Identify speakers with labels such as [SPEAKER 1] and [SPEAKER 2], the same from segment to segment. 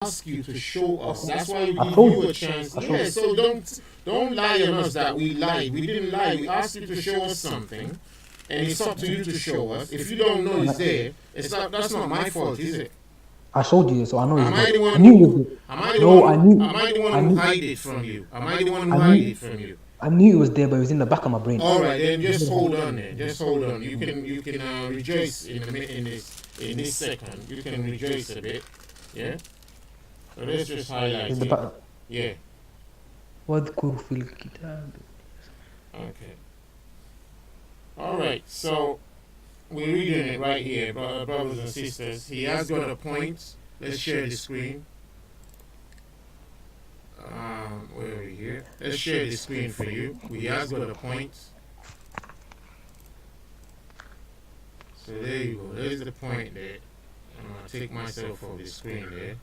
[SPEAKER 1] ask you to show us. That's why we
[SPEAKER 2] I
[SPEAKER 1] give
[SPEAKER 2] told
[SPEAKER 1] you
[SPEAKER 2] you.
[SPEAKER 1] a chance.
[SPEAKER 2] I told
[SPEAKER 1] Yeah,
[SPEAKER 2] you.
[SPEAKER 1] so don't lie on us that we lied. We didn't lie. We asked you to show us something, and it's up to you to show us. If you don't know
[SPEAKER 2] And
[SPEAKER 1] it's there, it's not. That's not my fault, is it?
[SPEAKER 2] I showed you, so I know it's
[SPEAKER 1] Am I
[SPEAKER 2] there.
[SPEAKER 1] the
[SPEAKER 2] I
[SPEAKER 1] one
[SPEAKER 2] knew it was
[SPEAKER 1] who?
[SPEAKER 2] there.
[SPEAKER 1] Am I the one
[SPEAKER 2] No, I
[SPEAKER 1] who?
[SPEAKER 2] knew.
[SPEAKER 1] Am I the one
[SPEAKER 2] I
[SPEAKER 1] who
[SPEAKER 2] knew.
[SPEAKER 1] hide it from you? Am I the one who
[SPEAKER 2] I
[SPEAKER 1] hide
[SPEAKER 2] knew.
[SPEAKER 1] it from you?
[SPEAKER 2] I knew it was there, but it was in the back of my brain.
[SPEAKER 1] All right, then just hold on. Then just hold on. You can rejoice in this second. You can rejoice a bit. Yeah. So let's just highlight
[SPEAKER 2] In the
[SPEAKER 1] it.
[SPEAKER 2] back.
[SPEAKER 1] Yeah.
[SPEAKER 2] واذكر في الكتاب.
[SPEAKER 1] Okay. All right. So we're reading it right here, brothers and sisters. He has got a point. Let's share the screen. Where are we here? Let's share the screen for you. He has got a point. So there you go. There's the point there. I'm gonna take myself off the screen there.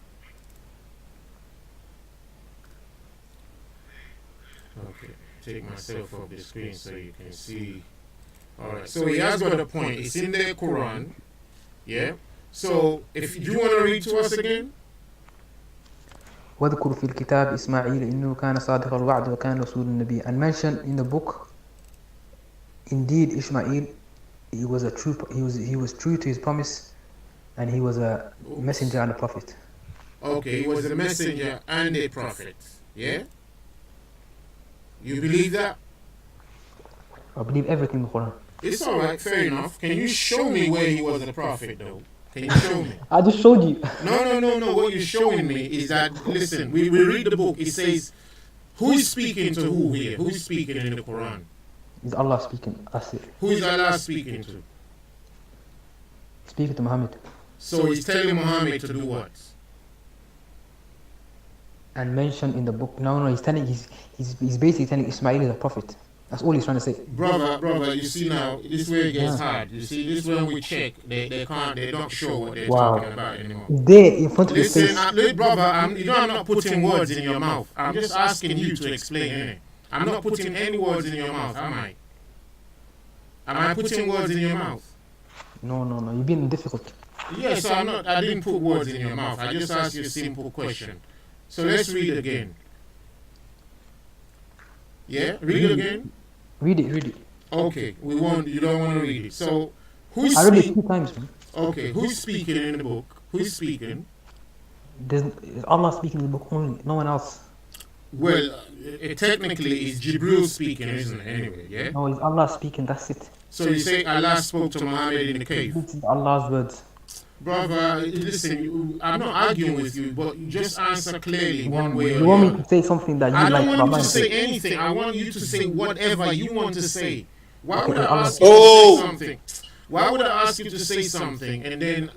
[SPEAKER 1] Okay, take myself off the screen so you can see. Alright, so he has got a point. It's in the Quran. Yeah? So, if you want to read to us again?
[SPEAKER 2] واذكر في الكتاب إسماعيل إنه كان صادق الوعد وكان رسول النبي. And mentioned in the book, indeed Ishmael, he was true to his promise, and he was a messenger and a prophet.
[SPEAKER 1] Okay, he was a messenger and a prophet. Yeah? You believe that?
[SPEAKER 2] I believe everything in the Quran.
[SPEAKER 1] It's alright, fair enough. Can you show me where he was a prophet though? Can you show me?
[SPEAKER 2] I just showed you.
[SPEAKER 1] No. What you're showing me is that, listen, we read the book. It says, who is speaking to who here? Who is speaking in the Quran?
[SPEAKER 2] It's Allah speaking. That's it.
[SPEAKER 1] Who is Allah speaking to?
[SPEAKER 2] Speaking to Muhammad.
[SPEAKER 1] So he's telling Muhammad to do what?
[SPEAKER 2] And mentioned in the book. No, he's basically telling Ismail is a prophet. That's all he's trying to say.
[SPEAKER 1] Brother, you see now, this way it gets hard. You see, this when we check, they don't show what they're talking about anymore.
[SPEAKER 2] There in front of his face.
[SPEAKER 1] Listen, brother, I'm not putting words in your mouth. I'm just asking you to explain it. I'm not putting any words in your mouth, am I? Am I putting words in your mouth?
[SPEAKER 2] No, you're being difficult.
[SPEAKER 1] Yes, so I didn't put words in your mouth. I just asked you a simple question. So let's read again. Yeah, read it again.
[SPEAKER 2] Read it.
[SPEAKER 1] Okay, you don't want to read it. So who's
[SPEAKER 2] I read it 2 times, man.
[SPEAKER 1] Okay, who's speaking in the book? Who's speaking?
[SPEAKER 2] There's Allah speaking in the book only, no one else.
[SPEAKER 1] Well, technically it's Jibril speaking, isn't it? Anyway, yeah.
[SPEAKER 2] No, it's Allah speaking. That's it.
[SPEAKER 1] So you say Allah spoke to Muhammad in the cave?
[SPEAKER 2] This is Allah's words.
[SPEAKER 1] Brother, listen, I'm not arguing with you, but you just answer clearly one way or the other.
[SPEAKER 2] You want me to say something that you like?
[SPEAKER 1] I don't want you to say anything. I want you to say whatever you want to say. Why would I ask you to say something? Why would I ask you to say something and then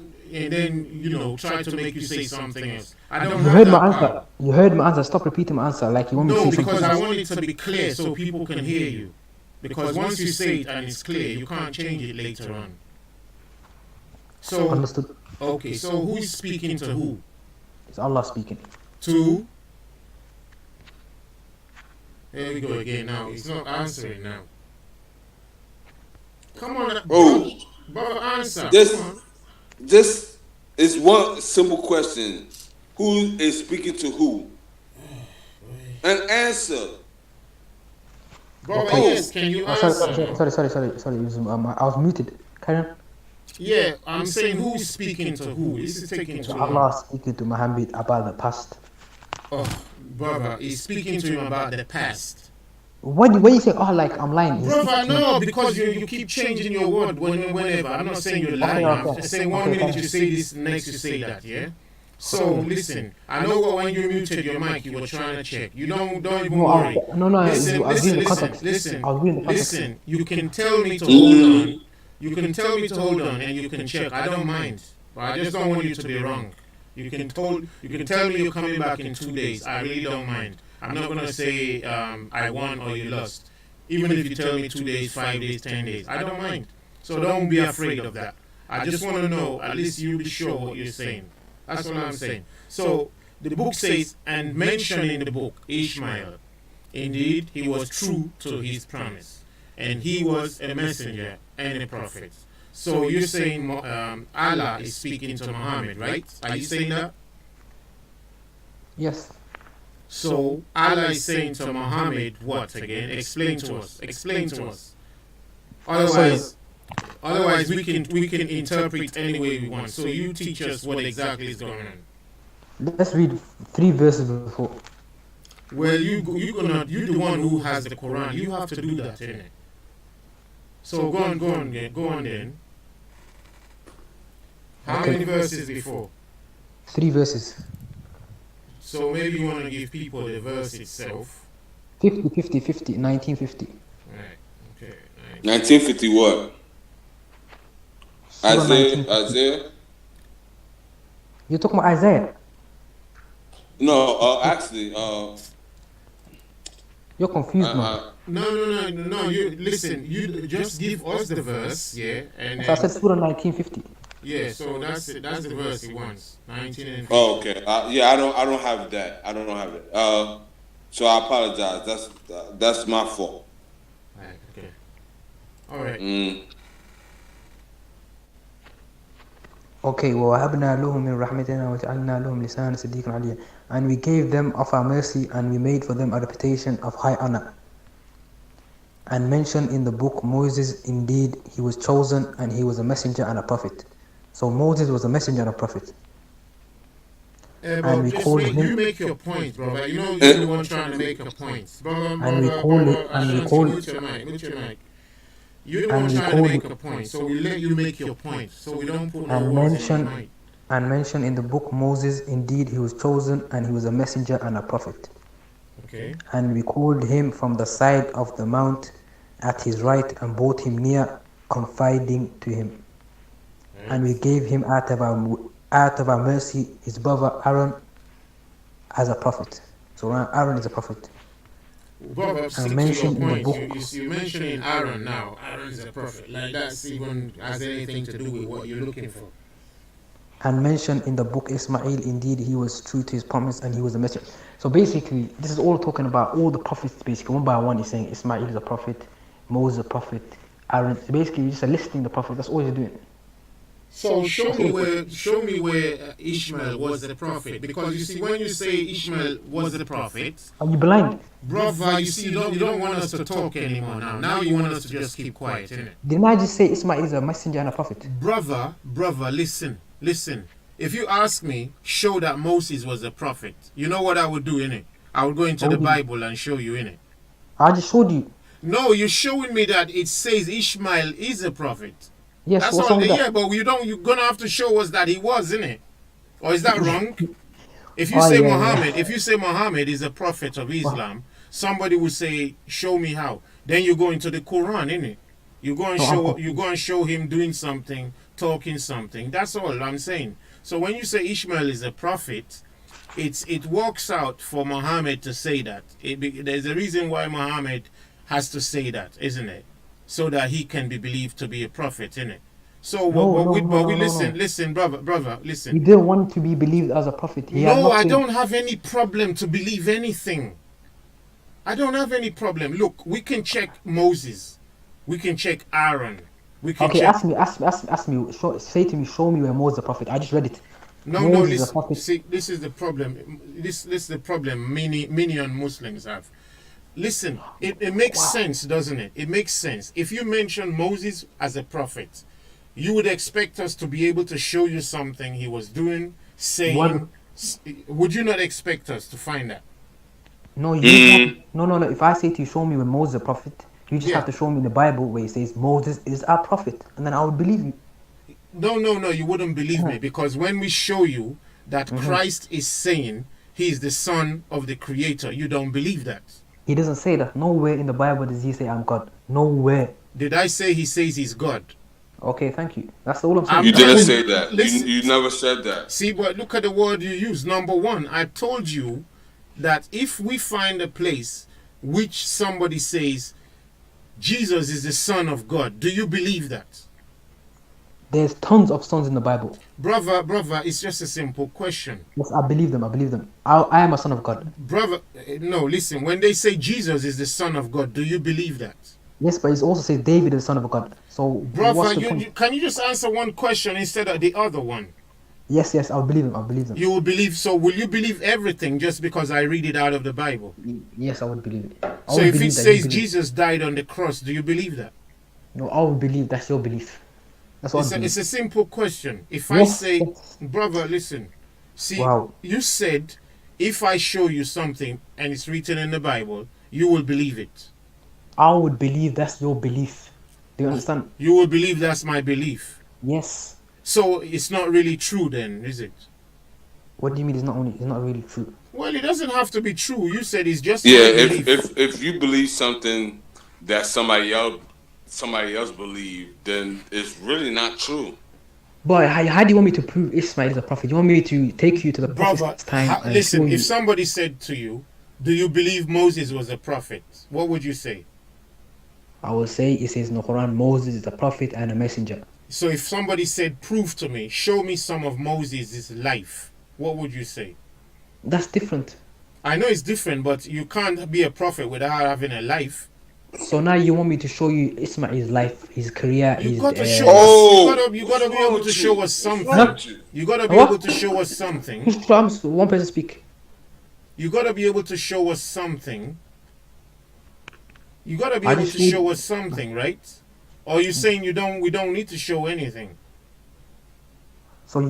[SPEAKER 1] try to make you say something else? I don't.
[SPEAKER 2] You heard my answer. You heard my answer. Stop repeating my answer like you want me to say something.
[SPEAKER 1] No, because I want it to be clear so people can hear you. Because once you say it and it's clear, you can't change it later on. So,
[SPEAKER 2] understood.
[SPEAKER 1] Okay, so who is speaking to who?
[SPEAKER 2] It's Allah speaking.
[SPEAKER 1] To? Here we go again now. It's not answering now. Come on, brother, answer.
[SPEAKER 3] This is one simple question. Who is speaking to who? An answer.
[SPEAKER 1] Brother, yes, can you answer?
[SPEAKER 2] Sorry. I was muted. Carry on.
[SPEAKER 1] Yeah, I'm saying who's speaking to who? This is taking too long.
[SPEAKER 2] Allah speaking to Muhammad about the past.
[SPEAKER 1] Oh, brother, he's speaking to him about the past.
[SPEAKER 2] What you say? Oh, like I'm lying.
[SPEAKER 1] Brother, no, because you keep changing your word whenever. I'm not saying you're lying. I'm just saying 1 minute you say this, next you say that, yeah? So, listen, I know when you muted your mic, you were trying to check. You don't even worry.
[SPEAKER 2] No,
[SPEAKER 1] Listen, you can tell me to hold on. You can tell me to hold on and you can check. I don't mind. But I just don't want you to be wrong. You can tell me you're coming back in 2 days. I really don't mind. I'm not going to say I won or you lost. Even if you tell me 2 days, 5 days, 10 days. I don't mind. So don't be afraid of that. I just want to know, at least you be sure what you're saying. That's what I'm saying. So the book says, and mentioned in the book, Ishmael. Indeed, he was true to his promise. And he was a messenger and a prophet. So you're saying Allah is speaking to Muhammad, right? Are you saying that?
[SPEAKER 2] Yes.
[SPEAKER 1] So Allah is saying to Muhammad, what again? Explain to us. Explain to us. Otherwise we can interpret any way we want. So you teach us what exactly is going on.
[SPEAKER 2] Let's read 3 verses before.
[SPEAKER 1] Well, you the one who has the Quran. You have to do that, innit? So go on then. How many verses before?
[SPEAKER 2] 3 verses.
[SPEAKER 1] So maybe you want to give people the verse itself.
[SPEAKER 2] 50, 50, 50, 1950.
[SPEAKER 1] Right. Okay.
[SPEAKER 3] 1950 what?
[SPEAKER 2] Surah
[SPEAKER 3] Isaiah?
[SPEAKER 2] You're talking about Isaiah?
[SPEAKER 3] No, actually,
[SPEAKER 2] You're confused, man.
[SPEAKER 1] No. You listen. You just give us the verse, yeah, and
[SPEAKER 2] So I said Surah 1950.
[SPEAKER 1] yeah. So that's the verse he wants. 1950.
[SPEAKER 3] Oh, okay. Yeah, I don't have that. I don't have it. So I apologize. That's my fault.
[SPEAKER 1] Right. Okay. All right.
[SPEAKER 2] Okay, وَوَهَبْنَا لَهُم مِّن رَحْمَتِنَا وَجَعَلْنَا لَهُم لِسَانَ صِدِّيقٍ عَلِيًّا. And we gave them of our mercy, and we made for them a reputation of high honor. And mentioned in the book Moses, indeed he was chosen, and he was a messenger and a prophet. So Moses was a messenger and a prophet.
[SPEAKER 1] And we call him. You make your point, brother. You know you're the one trying to make a point, brother.
[SPEAKER 2] And we call it. And we call.
[SPEAKER 1] Mute your mic. You're the one trying to make a point, so we let you make your point, so we don't put no words in your mind.
[SPEAKER 2] And mention in the book Moses, indeed he was chosen, and he was a messenger and a prophet.
[SPEAKER 1] Okay.
[SPEAKER 2] And we called him from the side of the mount at his right, and brought him near, confiding to him. Right. And we gave him out of our mercy his brother Aaron as a prophet. So Aaron is a prophet.
[SPEAKER 1] Brother, stick to your point. You're mentioning Aaron now. Aaron is a prophet. Like that's even has anything to do with what you're looking for.
[SPEAKER 2] And mentioned in the book Ismail, indeed he was true to his promise, and he was a messenger. So basically, this is all talking about all the prophets. Basically, one by one, he's saying Ismail is a prophet, Moses a prophet, Aaron. So basically, you're just listing the prophets. That's all you're doing.
[SPEAKER 1] So show me where Ishmael was the prophet, because you see, when you say Ishmael was the prophet,
[SPEAKER 2] are you blind,
[SPEAKER 1] brother? You see, you don't want us to talk anymore now. Now you want us to just keep quiet, innit?
[SPEAKER 2] Didn't I just say Ismail is a messenger and a prophet?
[SPEAKER 1] Brother, listen. If you ask me, show that Moses was a prophet. You know what I would do, innit? I would go into the Bible and show you, innit?
[SPEAKER 2] I just showed you.
[SPEAKER 1] No, you're showing me that it says Ishmael is a prophet.
[SPEAKER 2] Yes,
[SPEAKER 1] that's all. Yeah, but you're gonna have to show us that he was, innit? Or is that wrong? If you say Muhammad, if you say Muhammad is a prophet of Islam, somebody would say, show me how. Then you go into the Quran, innit? You go and show him doing something, talking something. That's all I'm saying. So when you say Ishmael is a prophet, it works out for Muhammad to say that. There's a reason why Muhammad has to say that, isn't it? So that he can be believed to be a prophet, innit? So listen, brother, listen.
[SPEAKER 2] He didn't want to be believed as a prophet.
[SPEAKER 1] I don't have any problem to believe anything. I don't have any problem. Look, we can check Moses. We can check Aaron. We can check...
[SPEAKER 2] ask me. Say to me, show me where Moses is a prophet. I just read it.
[SPEAKER 1] No, listen. See, this is the problem. This is the problem many Muslims have. Listen, it makes sense, doesn't it? It makes sense. If you mention Moses as a prophet, you would expect us to be able to show you something he was doing, saying. What? Would you not expect us to find that?
[SPEAKER 2] No, no. If I say to you, show me where Moses is a prophet, you just have to show me the Bible where it says Moses is our prophet, and then I would believe you.
[SPEAKER 1] No, you wouldn't believe me, because when we show you that Christ is saying he is the son of the Creator, you don't believe that.
[SPEAKER 2] He doesn't say that. Nowhere in the Bible does he say I'm God. Nowhere.
[SPEAKER 1] Did I say he says he's God?
[SPEAKER 2] Okay, thank you. That's all I'm saying.
[SPEAKER 3] You didn't say that. You never said that.
[SPEAKER 1] See, but look at the word you use. Number one, I told you that if we find a place which somebody says Jesus is the Son of God, do you believe that?
[SPEAKER 2] There's tons of sons in the Bible.
[SPEAKER 1] Brother, it's just a simple question.
[SPEAKER 2] Yes, I believe them. I am a son of God.
[SPEAKER 1] Brother, no, listen. When they say Jesus is the Son of God, do you believe that?
[SPEAKER 2] Yes, but it also says David is the son of God. So,
[SPEAKER 1] brother, can you just answer one question instead of the other one?
[SPEAKER 2] Yes, yes, I'll believe him. I'll believe them.
[SPEAKER 1] You will believe. So will you believe everything just because I read it out of the Bible?
[SPEAKER 2] Yes, I would believe it. I
[SPEAKER 1] So
[SPEAKER 2] would
[SPEAKER 1] if it
[SPEAKER 2] believe that you
[SPEAKER 1] says
[SPEAKER 2] believe.
[SPEAKER 1] Jesus died on the cross, do you believe that?
[SPEAKER 2] No, I would believe that's your belief. That's what I believe.
[SPEAKER 1] It's a simple question. If I
[SPEAKER 2] Yes,
[SPEAKER 1] say,
[SPEAKER 2] yes.
[SPEAKER 1] brother, listen, see,
[SPEAKER 2] Wow.
[SPEAKER 1] you said if I show you something and it's written in the Bible, you will believe it.
[SPEAKER 2] I would believe that's your belief. Do you understand?
[SPEAKER 1] You will believe that's my belief.
[SPEAKER 2] Yes.
[SPEAKER 1] So it's not really true then, is it?
[SPEAKER 2] What do you mean it's not really true?
[SPEAKER 1] Well, it doesn't have to be true. You said it's just
[SPEAKER 3] Yeah,
[SPEAKER 1] my belief.
[SPEAKER 3] if you believe something that somebody else believe, then it's really not true.
[SPEAKER 2] Boy, how do you want me to prove Ismail is a prophet? You want me to take you to the
[SPEAKER 1] Brother,
[SPEAKER 2] prophet's time and show
[SPEAKER 1] listen,
[SPEAKER 2] you?
[SPEAKER 1] if somebody said to you, do you believe Moses was a prophet? What would you say?
[SPEAKER 2] I will say it says in the Quran, Moses is a prophet and a messenger.
[SPEAKER 1] So if somebody said, prove to me, show me some of Moses' life, what would you say?
[SPEAKER 2] That's different.
[SPEAKER 1] I know it's different, but you can't be a prophet without having a life.
[SPEAKER 2] So now you want me to show you Ismail's life, his career,
[SPEAKER 1] You
[SPEAKER 2] his
[SPEAKER 1] got to show
[SPEAKER 3] Oh,
[SPEAKER 1] us. You gotta be
[SPEAKER 3] what's wrong
[SPEAKER 1] able to
[SPEAKER 3] with
[SPEAKER 1] show
[SPEAKER 3] you?
[SPEAKER 1] us something.
[SPEAKER 3] What's wrong with you?
[SPEAKER 1] You gotta be
[SPEAKER 2] What?
[SPEAKER 1] able to show us something.
[SPEAKER 2] One person speak.
[SPEAKER 1] You gotta be able to show us something. You gotta be
[SPEAKER 2] I
[SPEAKER 1] able
[SPEAKER 2] just
[SPEAKER 1] to
[SPEAKER 2] need-
[SPEAKER 1] show us something, right? Or are you saying we don't need to show anything?
[SPEAKER 2] So I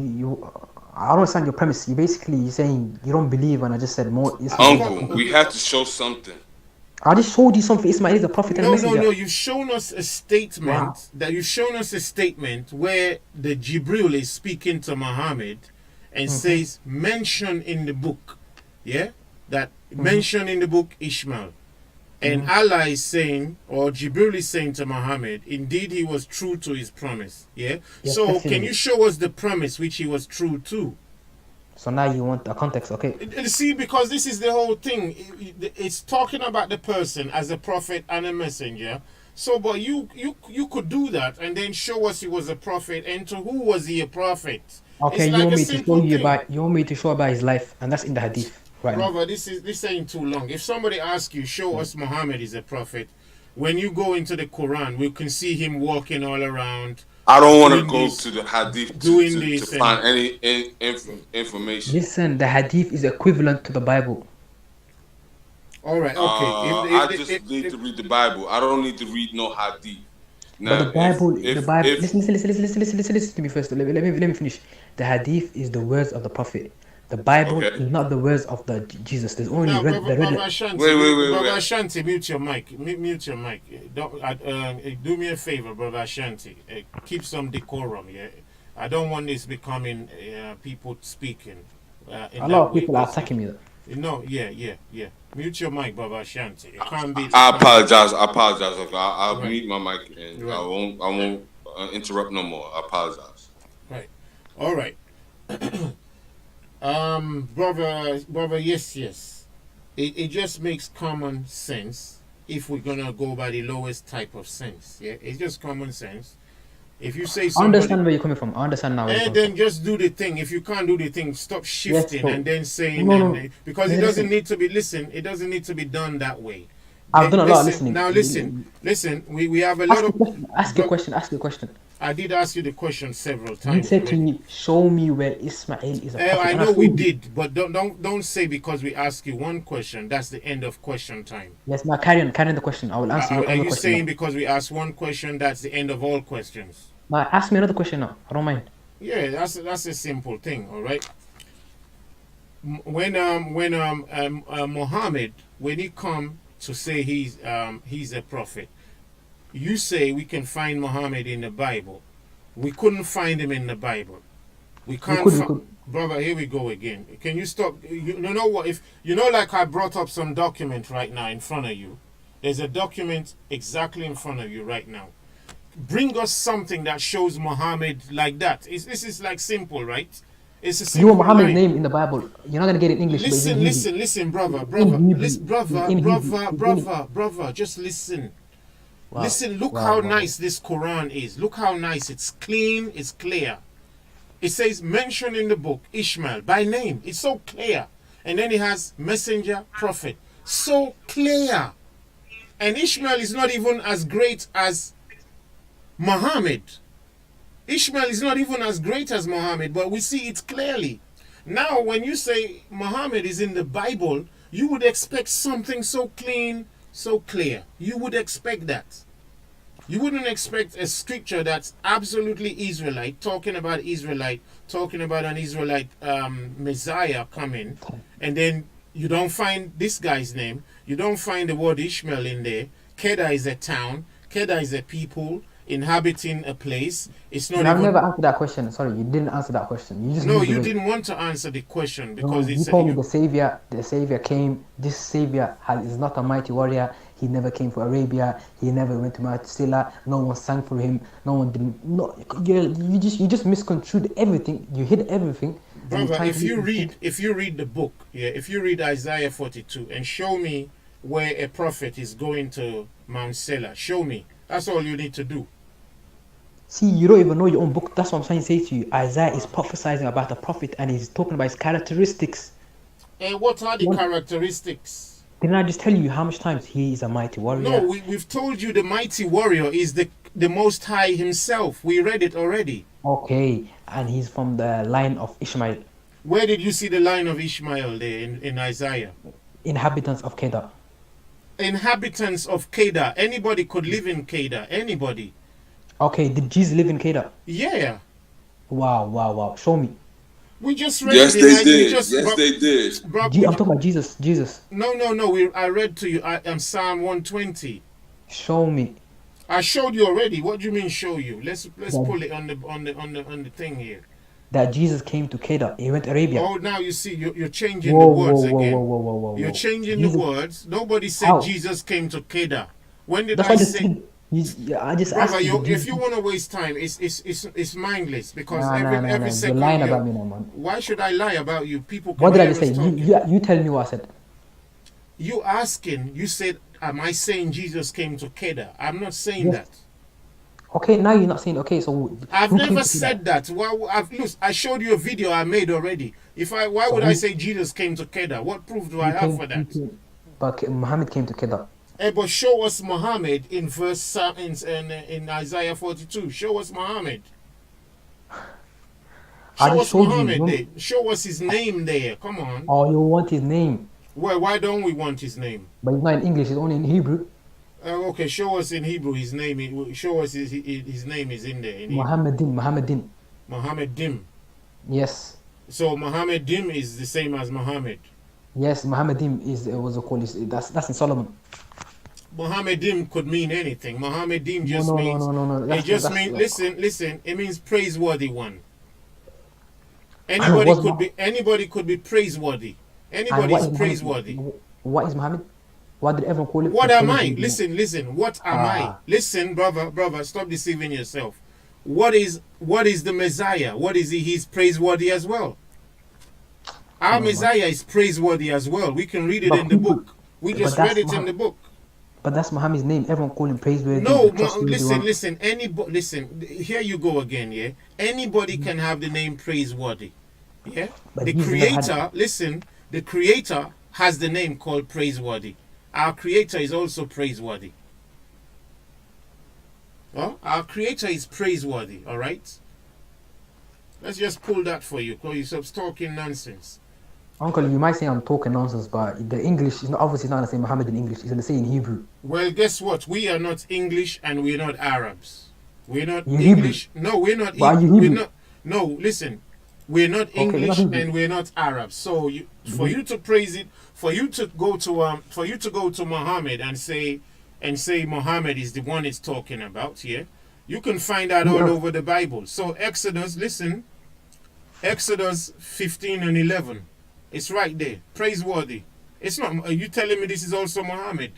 [SPEAKER 2] don't understand your premise. You're saying you don't believe when I just said more Ismail.
[SPEAKER 3] Uncle, we have to show something.
[SPEAKER 2] I just showed you something. Ismail is a prophet and a
[SPEAKER 1] No,
[SPEAKER 2] messenger.
[SPEAKER 1] no. You've shown us a statement where the Jibril is speaking to Muhammad and says, mention in the book, yeah, that mention in the book Ishmael. And Allah is saying, or Jibril is saying to Muhammad, indeed he was true to his promise. Yeah.
[SPEAKER 2] Yes,
[SPEAKER 1] So
[SPEAKER 2] definitely.
[SPEAKER 1] can you show us the promise which he was true to?
[SPEAKER 2] So now you want a context, okay?
[SPEAKER 1] See, because this is the whole thing. It's talking about the person as a prophet and a messenger. So, but you could do that and then show us he was a prophet, and to who was he a prophet?
[SPEAKER 2] Okay,
[SPEAKER 1] It's
[SPEAKER 2] you
[SPEAKER 1] like
[SPEAKER 2] want
[SPEAKER 1] a
[SPEAKER 2] me to
[SPEAKER 1] simple
[SPEAKER 2] show you
[SPEAKER 1] thing.
[SPEAKER 2] about his life, and that's in the hadith right now.
[SPEAKER 1] Brother, this ain't too long. If somebody asks you, show us Muhammad is a prophet, when you go into the Quran, we can see him walking all around.
[SPEAKER 3] I don't want to
[SPEAKER 1] Doing
[SPEAKER 3] go
[SPEAKER 1] this,
[SPEAKER 3] to the hadith
[SPEAKER 1] doing
[SPEAKER 3] to
[SPEAKER 1] this,
[SPEAKER 3] find any information.
[SPEAKER 2] Listen, the hadith is equivalent to the Bible.
[SPEAKER 1] All right, okay.
[SPEAKER 3] I just need to read the Bible. I don't need to read no hadith. Now,
[SPEAKER 2] But the Bible,
[SPEAKER 3] if
[SPEAKER 2] listen to me first. Let me finish. The hadith is the words of the prophet. The Bible
[SPEAKER 3] Okay.
[SPEAKER 2] is not the words of the Jesus. There's only
[SPEAKER 1] Now, Brother
[SPEAKER 2] the
[SPEAKER 1] Ashanti,
[SPEAKER 3] Wait.
[SPEAKER 1] Brother Ashanti, mute your mic. Mute your mic. Don't, do me a favor, Brother Ashanti. Keep some decorum, yeah? I don't want this becoming people speaking. In
[SPEAKER 2] A lot of
[SPEAKER 1] that way,
[SPEAKER 2] people are
[SPEAKER 1] 'cause
[SPEAKER 2] attacking me.
[SPEAKER 1] No, yeah. Mute your mic, Brother Ashanti. It can't be.
[SPEAKER 3] I apologize. Okay, I'll
[SPEAKER 1] Right.
[SPEAKER 3] mute my mic and
[SPEAKER 1] Right.
[SPEAKER 3] I won't interrupt no more. I apologize.
[SPEAKER 1] Right. All right. Brother, yes. It just makes common sense if we're gonna go by the lowest type of sense. Yeah, it's just common sense. If you say
[SPEAKER 2] I
[SPEAKER 1] somebody,
[SPEAKER 2] understand where you're coming from. I understand now where you're
[SPEAKER 1] and
[SPEAKER 2] coming
[SPEAKER 1] then just do the thing. If you can't do the thing, stop shifting
[SPEAKER 2] so-
[SPEAKER 1] and then saying,
[SPEAKER 2] No.
[SPEAKER 1] because it
[SPEAKER 2] Listen.
[SPEAKER 1] doesn't need to be. Listen, it doesn't need to be done that way.
[SPEAKER 2] I've done a lot of listening.
[SPEAKER 1] Now listen. We have a lot of.
[SPEAKER 2] Ask your question.
[SPEAKER 1] I did ask you the question several
[SPEAKER 2] You
[SPEAKER 1] times.
[SPEAKER 2] said to
[SPEAKER 1] already.
[SPEAKER 2] me, show me where Ismail is a prophet.
[SPEAKER 1] I
[SPEAKER 2] and
[SPEAKER 1] know
[SPEAKER 2] showed
[SPEAKER 1] we
[SPEAKER 2] you.
[SPEAKER 1] did, but don't say because we ask you one question, that's the end of question time.
[SPEAKER 2] Yes, now carry on the question. I will answer your
[SPEAKER 1] Are
[SPEAKER 2] other
[SPEAKER 1] you
[SPEAKER 2] question.
[SPEAKER 1] saying because we ask one question, that's the end of all questions?
[SPEAKER 2] Now ask me another question now. I don't mind.
[SPEAKER 1] Yeah, that's a simple thing, all right. When Muhammad, when he come to say he's a prophet, you say we can find Muhammad in the Bible. We couldn't find him in the Bible. We can't.
[SPEAKER 2] We could.
[SPEAKER 1] Brother, here we go again. Can you stop? You know what? If you know, like I brought up some document right now in front of you. There's a document exactly in front of you right now. Bring us something that shows Muhammad like that. This is like simple, right? It's a
[SPEAKER 2] You
[SPEAKER 1] simple
[SPEAKER 2] want Muhammad's
[SPEAKER 1] line.
[SPEAKER 2] name in the Bible. You're not gonna get it in English. but it's in Hebrew.
[SPEAKER 1] Listen, brother,
[SPEAKER 2] Hebrew.
[SPEAKER 1] listen, brother, just listen.
[SPEAKER 2] Wow.
[SPEAKER 1] Listen, look
[SPEAKER 2] Wow,
[SPEAKER 1] how
[SPEAKER 2] wow.
[SPEAKER 1] nice this Quran is. Look how nice. It's clean, it's clear. It says, mention in the book, Ishmael, by name. It's so clear. And then it has messenger, prophet. So clear. And Ishmael is not even as great as Muhammad. Ishmael is not even as great as Muhammad, but we see it clearly. Now, when you say Muhammad is in the Bible, you would expect something so clean, so clear. You would expect that. You wouldn't expect a scripture that's absolutely Israelite, talking about an Israelite Messiah coming, and then you don't find this guy's name. You don't find the word Ishmael in there. Kedah is a town. Kedah is a people inhabiting a place. It's not
[SPEAKER 2] I've
[SPEAKER 1] even...
[SPEAKER 2] never answered that question. Sorry, you didn't answer that question. You just
[SPEAKER 1] No,
[SPEAKER 2] moved
[SPEAKER 1] you
[SPEAKER 2] away.
[SPEAKER 1] didn't want to answer the question
[SPEAKER 2] No,
[SPEAKER 1] because
[SPEAKER 2] you
[SPEAKER 1] it's
[SPEAKER 2] told me the savior came. This savior is not a mighty warrior. He never came for Arabia. He never went to Mount Silla. No one sang for him. No one didn't. No, you just misconstrued everything. You hid everything.
[SPEAKER 1] Brother, if you read the book, if you read Isaiah 42 and show me where a prophet is going to Mount Selah, show me. That's all you need to do.
[SPEAKER 2] See, you don't even know your own book. That's what I'm trying to say to you. Isaiah is prophesying about a prophet and he's talking about his characteristics.
[SPEAKER 1] And what are the characteristics?
[SPEAKER 2] Didn't I just tell you how much times he is a mighty warrior?
[SPEAKER 1] No, we've told you the mighty warrior is the Most High himself. We read it already.
[SPEAKER 2] Okay, and he's from the line of Ishmael.
[SPEAKER 1] Where did you see the line of Ishmael there in Isaiah?
[SPEAKER 2] Inhabitants of Kedah.
[SPEAKER 1] Inhabitants of Kedah. Anybody could live in Kedah. Anybody.
[SPEAKER 2] Okay, did Jesus live in Kedah?
[SPEAKER 1] Yeah.
[SPEAKER 2] Wow. Show me.
[SPEAKER 1] We just read
[SPEAKER 3] Yes,
[SPEAKER 1] it.
[SPEAKER 3] they did. Yes, they did.
[SPEAKER 2] I'm talking about Jesus.
[SPEAKER 1] No. I read to you. I'm Psalm 120.
[SPEAKER 2] Show me.
[SPEAKER 1] I showed you already. What do you mean show you? Let's pull it on the thing here.
[SPEAKER 2] That Jesus came to Kedah. He went to Arabia.
[SPEAKER 1] Oh, now you see you're changing the words again.
[SPEAKER 2] Whoa.
[SPEAKER 1] You're changing the words. Nobody said Jesus came to Kedah. When did I say?
[SPEAKER 2] I just asked
[SPEAKER 1] Brother, if you want to waste time, it's mindless because every second.
[SPEAKER 2] You're lying about me now, man.
[SPEAKER 1] Why should I lie about you? People.
[SPEAKER 2] What did I just say? You tell me what I said.
[SPEAKER 1] You asking? You said, "Am I saying Jesus came to Kedah?" I'm not saying that.
[SPEAKER 2] Okay, now you're not saying. Okay, so
[SPEAKER 1] I've never said that. Well, I showed you a video I made already. Why would I say Jesus came to Kedah? What proof do I have for that?
[SPEAKER 2] But Muhammad came to Kedah.
[SPEAKER 1] But show us Muhammad in Isaiah 42. Show us Muhammad. Show us Muhammad there. Show us his name there. Come on.
[SPEAKER 2] Oh, you want his name?
[SPEAKER 1] Well, why don't we want his name?
[SPEAKER 2] But it's not in English. It's only in Hebrew.
[SPEAKER 1] Okay, show us in Hebrew his name. Show us his name is in there.
[SPEAKER 2] Muhammadin.
[SPEAKER 1] Muhammadim.
[SPEAKER 2] Yes.
[SPEAKER 1] So Muhammadim is the same as Muhammad.
[SPEAKER 2] Yes, Muhammadim is what's it called? That's in Solomon.
[SPEAKER 1] Muhammadim could mean anything. Muhammadim just means.
[SPEAKER 2] No.
[SPEAKER 1] It just means. Listen. It means praiseworthy one. Anybody could be praiseworthy. Anybody is praiseworthy.
[SPEAKER 2] What is Muhammad? What did everyone call it?
[SPEAKER 1] What am I? Listen. What am I? Listen, brother. Stop deceiving yourself. What is the Messiah? What is he? He's praiseworthy as well. Our Messiah is praiseworthy as well. We can read it in the book. We just read it in the book.
[SPEAKER 2] But that's Muhammad's name. Everyone call him praiseworthy.
[SPEAKER 1] No, listen. Anybody, listen. Here you go again. Yeah. Anybody can have the name praiseworthy. Yeah.
[SPEAKER 2] But
[SPEAKER 1] the Creator. Listen. The Creator has the name called praiseworthy. Our Creator is also praiseworthy. Oh, our Creator is praiseworthy. All right. Let's just pull that for you, because you stop talking nonsense.
[SPEAKER 2] Uncle, you might say I'm talking nonsense, but the English is obviously not the same Muhammad in English. It's going to say in Hebrew.
[SPEAKER 1] Well, guess what? We are not English and we're not Arabs. We're not
[SPEAKER 2] You're
[SPEAKER 1] English.
[SPEAKER 2] Hebrew.
[SPEAKER 1] No, we're not.
[SPEAKER 2] We're
[SPEAKER 1] not. No, listen. We're not English and we're not Arabs. So for you to praise it, for you to go to Muhammad and say Muhammad is the one it's talking about. Yeah, you can find that all over the Bible. So Exodus 15 and 11. It's right there. Praiseworthy. It's not. Are you telling me this is also Muhammad?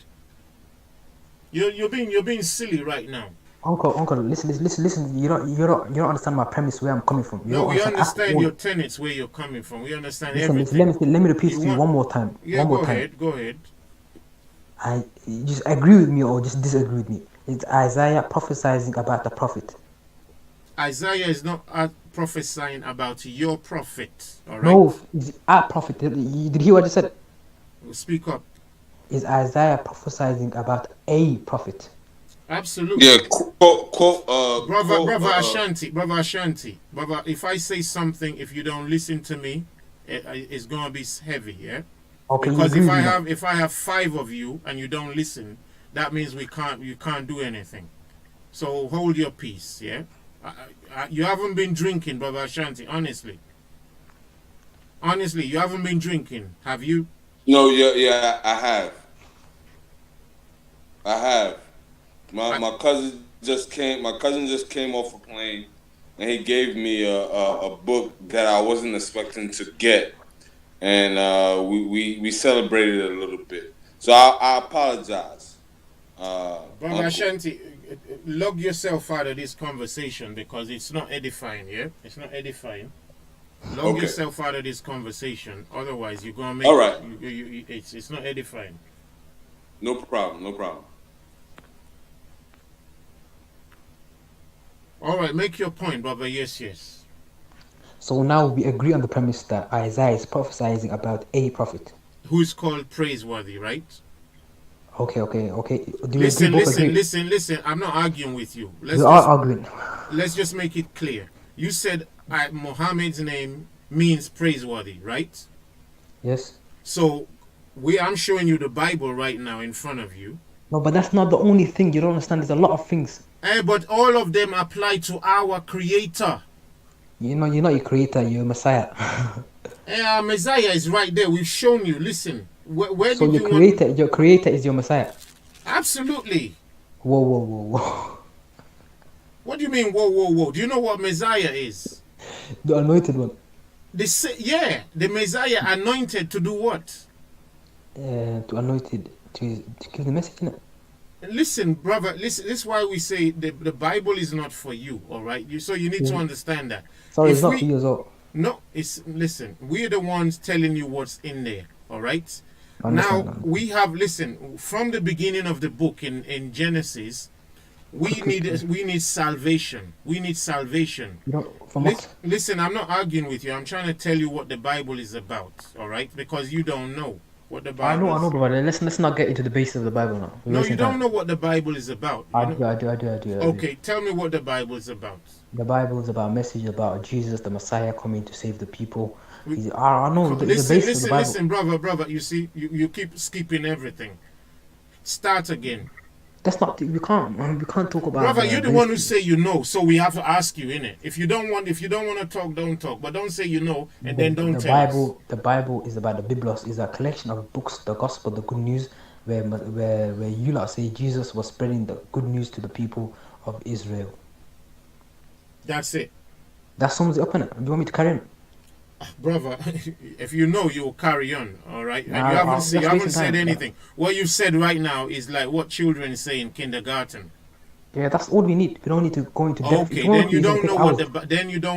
[SPEAKER 1] You're being silly right now.
[SPEAKER 2] Uncle, listen. You don't understand my premise where I'm coming from.
[SPEAKER 1] No, we understand your tenets where you're coming from. We understand everything.
[SPEAKER 2] Let me repeat to you one more time.
[SPEAKER 1] Yeah, go ahead.
[SPEAKER 2] I just agree with me or just disagree with me. It's Isaiah prophesying about the prophet.
[SPEAKER 1] Isaiah is not prophesying about your prophet. All right.
[SPEAKER 2] No, it's our prophet. Did you hear what I said?
[SPEAKER 1] Speak up.
[SPEAKER 2] Is Isaiah prophesying about a prophet?
[SPEAKER 1] Absolutely.
[SPEAKER 3] Yeah,
[SPEAKER 1] Brother Ashanti, brother. If I say something, if you don't listen to me, it's gonna be heavy, yeah.
[SPEAKER 2] Okay, you
[SPEAKER 1] Because
[SPEAKER 2] agree with me now.
[SPEAKER 1] if I have 5 of you and you don't listen, that means you can't do anything. So hold your peace, yeah. You haven't been drinking, brother Ashanti. Honestly, you haven't been drinking, have you?
[SPEAKER 3] no, yeah, I have. I have. My
[SPEAKER 1] I,
[SPEAKER 3] my cousin just came. My cousin just came off a plane, and he gave me a book that I wasn't expecting to get, and we celebrated it a little bit. So I apologize,
[SPEAKER 1] brother
[SPEAKER 3] Uncle.
[SPEAKER 1] Ashanti, log yourself out of this conversation because it's not edifying, yeah. It's not edifying. Log
[SPEAKER 3] Okay.
[SPEAKER 1] yourself out of this conversation. Otherwise, you're gonna
[SPEAKER 3] All
[SPEAKER 1] make
[SPEAKER 3] right.
[SPEAKER 1] it's not edifying.
[SPEAKER 3] No problem. No problem.
[SPEAKER 1] All right, make your point, brother. Yes, yes.
[SPEAKER 2] So now we agree on the premise that Isaiah is prophesying about a prophet.
[SPEAKER 1] Who's called praiseworthy, right?
[SPEAKER 2] Okay. Do we agree?
[SPEAKER 1] Listen,
[SPEAKER 2] Both
[SPEAKER 1] listen,
[SPEAKER 2] agree?
[SPEAKER 1] listen, listen. I'm not arguing with you.
[SPEAKER 2] We are arguing.
[SPEAKER 1] Let's just make it clear. You said Muhammad's name means praiseworthy, right?
[SPEAKER 2] Yes.
[SPEAKER 1] So I'm showing you the Bible right now in front of you.
[SPEAKER 2] No, but that's not the only thing. You don't understand. There's a lot of things.
[SPEAKER 1] But all of them apply to our Creator.
[SPEAKER 2] You know, you're not your creator. You're a Messiah.
[SPEAKER 1] Our Messiah is right there. We've shown you. Listen, where
[SPEAKER 2] So
[SPEAKER 1] did
[SPEAKER 2] your
[SPEAKER 1] you
[SPEAKER 2] creator,
[SPEAKER 1] want?
[SPEAKER 2] your creator is your Messiah.
[SPEAKER 1] Absolutely.
[SPEAKER 2] Whoa.
[SPEAKER 1] What do you mean? Whoa, whoa, whoa. Do you know what Messiah is?
[SPEAKER 2] The anointed one.
[SPEAKER 1] The Messiah anointed to do what?
[SPEAKER 2] To anointed to give the message, innit?
[SPEAKER 1] Listen, brother. Listen. This is why we say the Bible is not for you. All right. So you need to understand that.
[SPEAKER 2] Sorry,
[SPEAKER 1] If
[SPEAKER 2] it's not
[SPEAKER 1] we
[SPEAKER 2] for you as well.
[SPEAKER 1] no, it's listen. We're the ones telling you what's in there. All right.
[SPEAKER 2] I understand
[SPEAKER 1] Now
[SPEAKER 2] that.
[SPEAKER 1] we have listen from the beginning of the book in Genesis. We need salvation. We need salvation.
[SPEAKER 2] You don't, from what?
[SPEAKER 1] Listen, I'm not arguing with you. I'm trying to tell you what the Bible is about. All right, because you don't know what the
[SPEAKER 2] I
[SPEAKER 1] Bible
[SPEAKER 2] know,
[SPEAKER 1] is.
[SPEAKER 2] brother. Let's not get into the base of the Bible now. We're
[SPEAKER 1] No, you
[SPEAKER 2] wasting
[SPEAKER 1] don't
[SPEAKER 2] time.
[SPEAKER 1] know what the Bible is about.
[SPEAKER 2] I do.
[SPEAKER 1] Okay, tell me what the Bible is about.
[SPEAKER 2] The Bible is about a message about Jesus, the Messiah, coming to save the people. I know the base of the Bible.
[SPEAKER 1] Listen, brother. You see, you keep skipping everything. Start again.
[SPEAKER 2] That's not. We can't talk about.
[SPEAKER 1] Brother, you're the one who say you know, so we have to ask you in it. If you don't want to talk, don't talk. But don't say you know and then don't tell us.
[SPEAKER 2] The Bible is about the Biblos. Is a collection of books, the gospel, the good news, where you lot say Jesus was spreading the good news to the people of Israel.
[SPEAKER 1] That's it.
[SPEAKER 2] That sums it up, innit? Do you want me to carry on?
[SPEAKER 1] Brother, if you know, you will carry on, all right? And you
[SPEAKER 2] That's
[SPEAKER 1] haven't
[SPEAKER 2] wasting
[SPEAKER 1] said
[SPEAKER 2] time.
[SPEAKER 1] anything. What you said right now is like what children say in kindergarten.
[SPEAKER 2] Yeah, that's all we need. We don't need to go into depth.
[SPEAKER 1] Okay, then you don't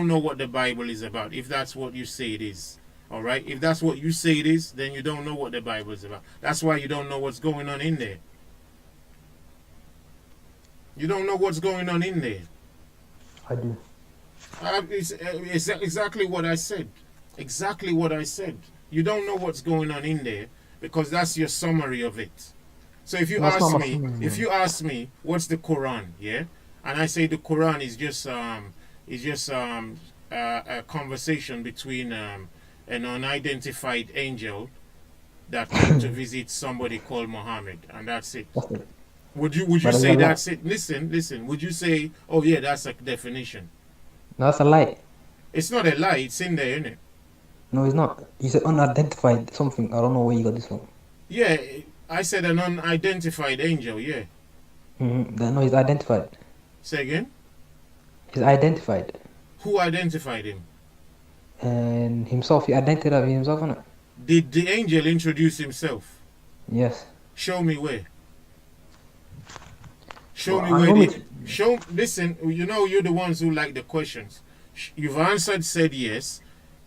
[SPEAKER 1] know what the Bible is about. If that's what you say it is, all right? If that's what you say it is, then you don't know what the Bible is about. That's why you don't know what's going on in there. You don't know what's going on in there.
[SPEAKER 2] I do.
[SPEAKER 1] It's exactly what I said. Exactly what I said. You don't know what's going on in there because that's your summary of it. So if you ask me what's the Quran, yeah, and I say the Quran is just a conversation between an unidentified angel that came to visit somebody called Muhammad, and that's it. Would you say that's it? Listen. Would you say, oh yeah, that's a definition?
[SPEAKER 2] No, that's a lie.
[SPEAKER 1] It's not a lie. It's in there, isn't it?
[SPEAKER 2] No, it's not. You said unidentified something. I don't know where you got this from.
[SPEAKER 1] Yeah, I said an unidentified angel. Yeah.
[SPEAKER 2] No, he's identified.
[SPEAKER 1] Say again.
[SPEAKER 2] He's identified.
[SPEAKER 1] Who identified him?
[SPEAKER 2] And himself. He identified himself, innit?
[SPEAKER 1] Did the angel introduce himself?
[SPEAKER 2] Yes.
[SPEAKER 1] Show me where. Show
[SPEAKER 2] Well,
[SPEAKER 1] me where. Listen, you know you're the ones who like the questions. You've answered, said yes.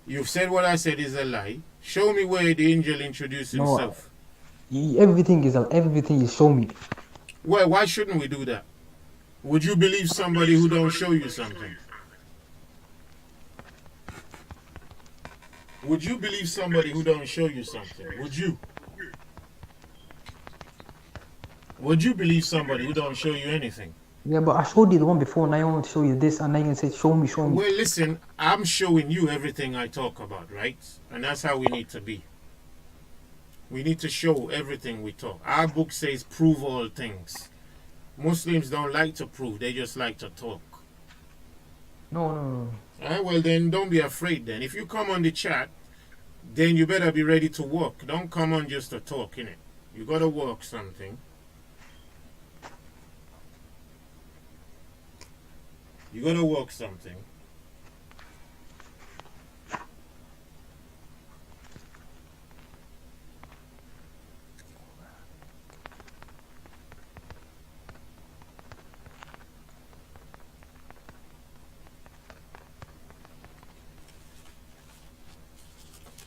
[SPEAKER 1] You've said what I said is a lie. Show me where the angel introduced himself.
[SPEAKER 2] Everything is show me.
[SPEAKER 1] Well, why shouldn't we do that? Would you believe somebody who don't show you something? Would you believe somebody who don't show you something? Would you? Would you believe somebody who don't show you anything?
[SPEAKER 2] Yeah, but I showed you the one before, and I want to show you this, and now you're gonna say, show me, show me.
[SPEAKER 1] Well, listen, I'm showing you everything I talk about, right? And that's how we need to be. We need to show everything we talk. Our book says prove all things. Muslims don't like to prove, they just like to talk.
[SPEAKER 2] No, no, no.
[SPEAKER 1] Alright, well then don't be afraid then. If you come on the chat, then you better be ready to work. Don't come on just to talk, innit? You gotta work something. You gotta work something.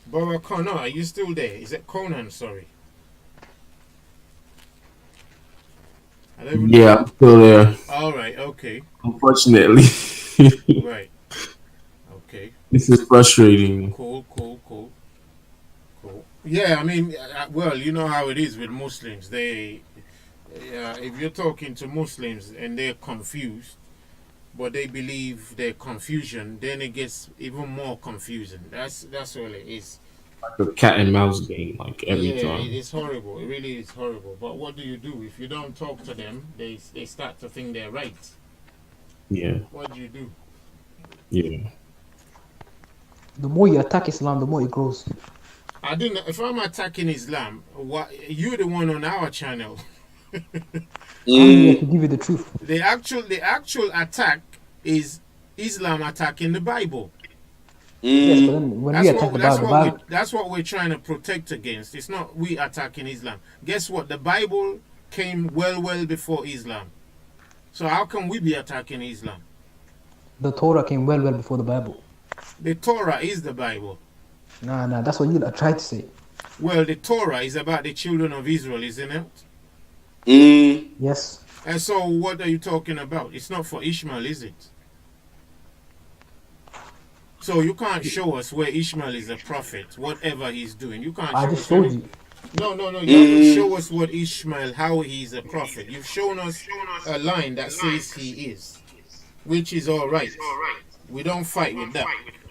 [SPEAKER 1] Brother Connor, are you still there? Is it Conan? Sorry.
[SPEAKER 4] Yeah, I'm still there.
[SPEAKER 1] All right. Okay.
[SPEAKER 4] Unfortunately.
[SPEAKER 1] Right. Okay.
[SPEAKER 4] This is frustrating.
[SPEAKER 1] Cool. Yeah, I mean, well, you know how it is with Muslims. They, if you're talking to Muslims and they're confused, but they believe their confusion, then it gets even more confusing. That's all it is.
[SPEAKER 4] Like a cat and mouse game, like every
[SPEAKER 1] Yeah,
[SPEAKER 4] time.
[SPEAKER 1] it's horrible. It really is horrible. But what do? If you don't talk to them, they start to think they're right.
[SPEAKER 4] Yeah.
[SPEAKER 1] What do you do?
[SPEAKER 4] Yeah.
[SPEAKER 2] The more you attack Islam, the more it grows.
[SPEAKER 1] I didn't. If I'm attacking Islam, what you're the one on our channel.
[SPEAKER 2] I'm here to give you the truth.
[SPEAKER 1] The actual attack is Islam attacking the Bible.
[SPEAKER 2] Yes, but then when we attack the Bible,
[SPEAKER 1] That's what we're trying to protect against. It's not we attacking Islam. Guess what? The Bible came well before Islam. So how can we be attacking Islam?
[SPEAKER 2] the Torah came well before the Bible.
[SPEAKER 1] The Torah is the Bible.
[SPEAKER 2] Nah, that's what you tried to say.
[SPEAKER 1] Well, the Torah is about the children of Israel, isn't it?
[SPEAKER 2] Yes.
[SPEAKER 1] And so what are you talking about? It's not for Ishmael, is it? So you can't show us where Ishmael is a prophet, whatever he's doing. You can't.
[SPEAKER 2] I just showed you.
[SPEAKER 1] No. You haven't show us what Ishmael, how he's a prophet. You've shown us a line that says he is, which is all right. We don't fight with that.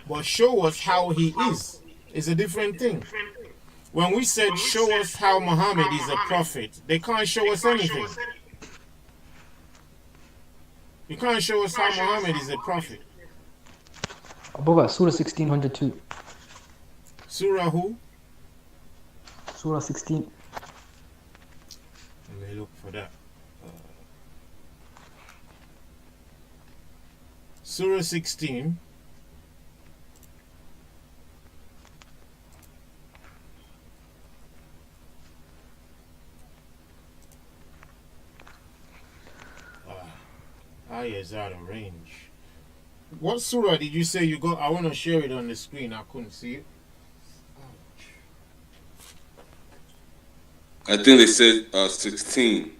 [SPEAKER 1] But show us how he is. It's a different thing. When we said show us how Muhammad is a prophet, they can't show us anything. You can't show us how Muhammad is a prophet.
[SPEAKER 2] Above Surah 1602.
[SPEAKER 1] Surah who?
[SPEAKER 2] Surah 16.
[SPEAKER 1] Let me look for that. Surah 16. Is out of range. What surah did you say you got? I want to share it on the screen. I couldn't see it.
[SPEAKER 3] I think they said 16.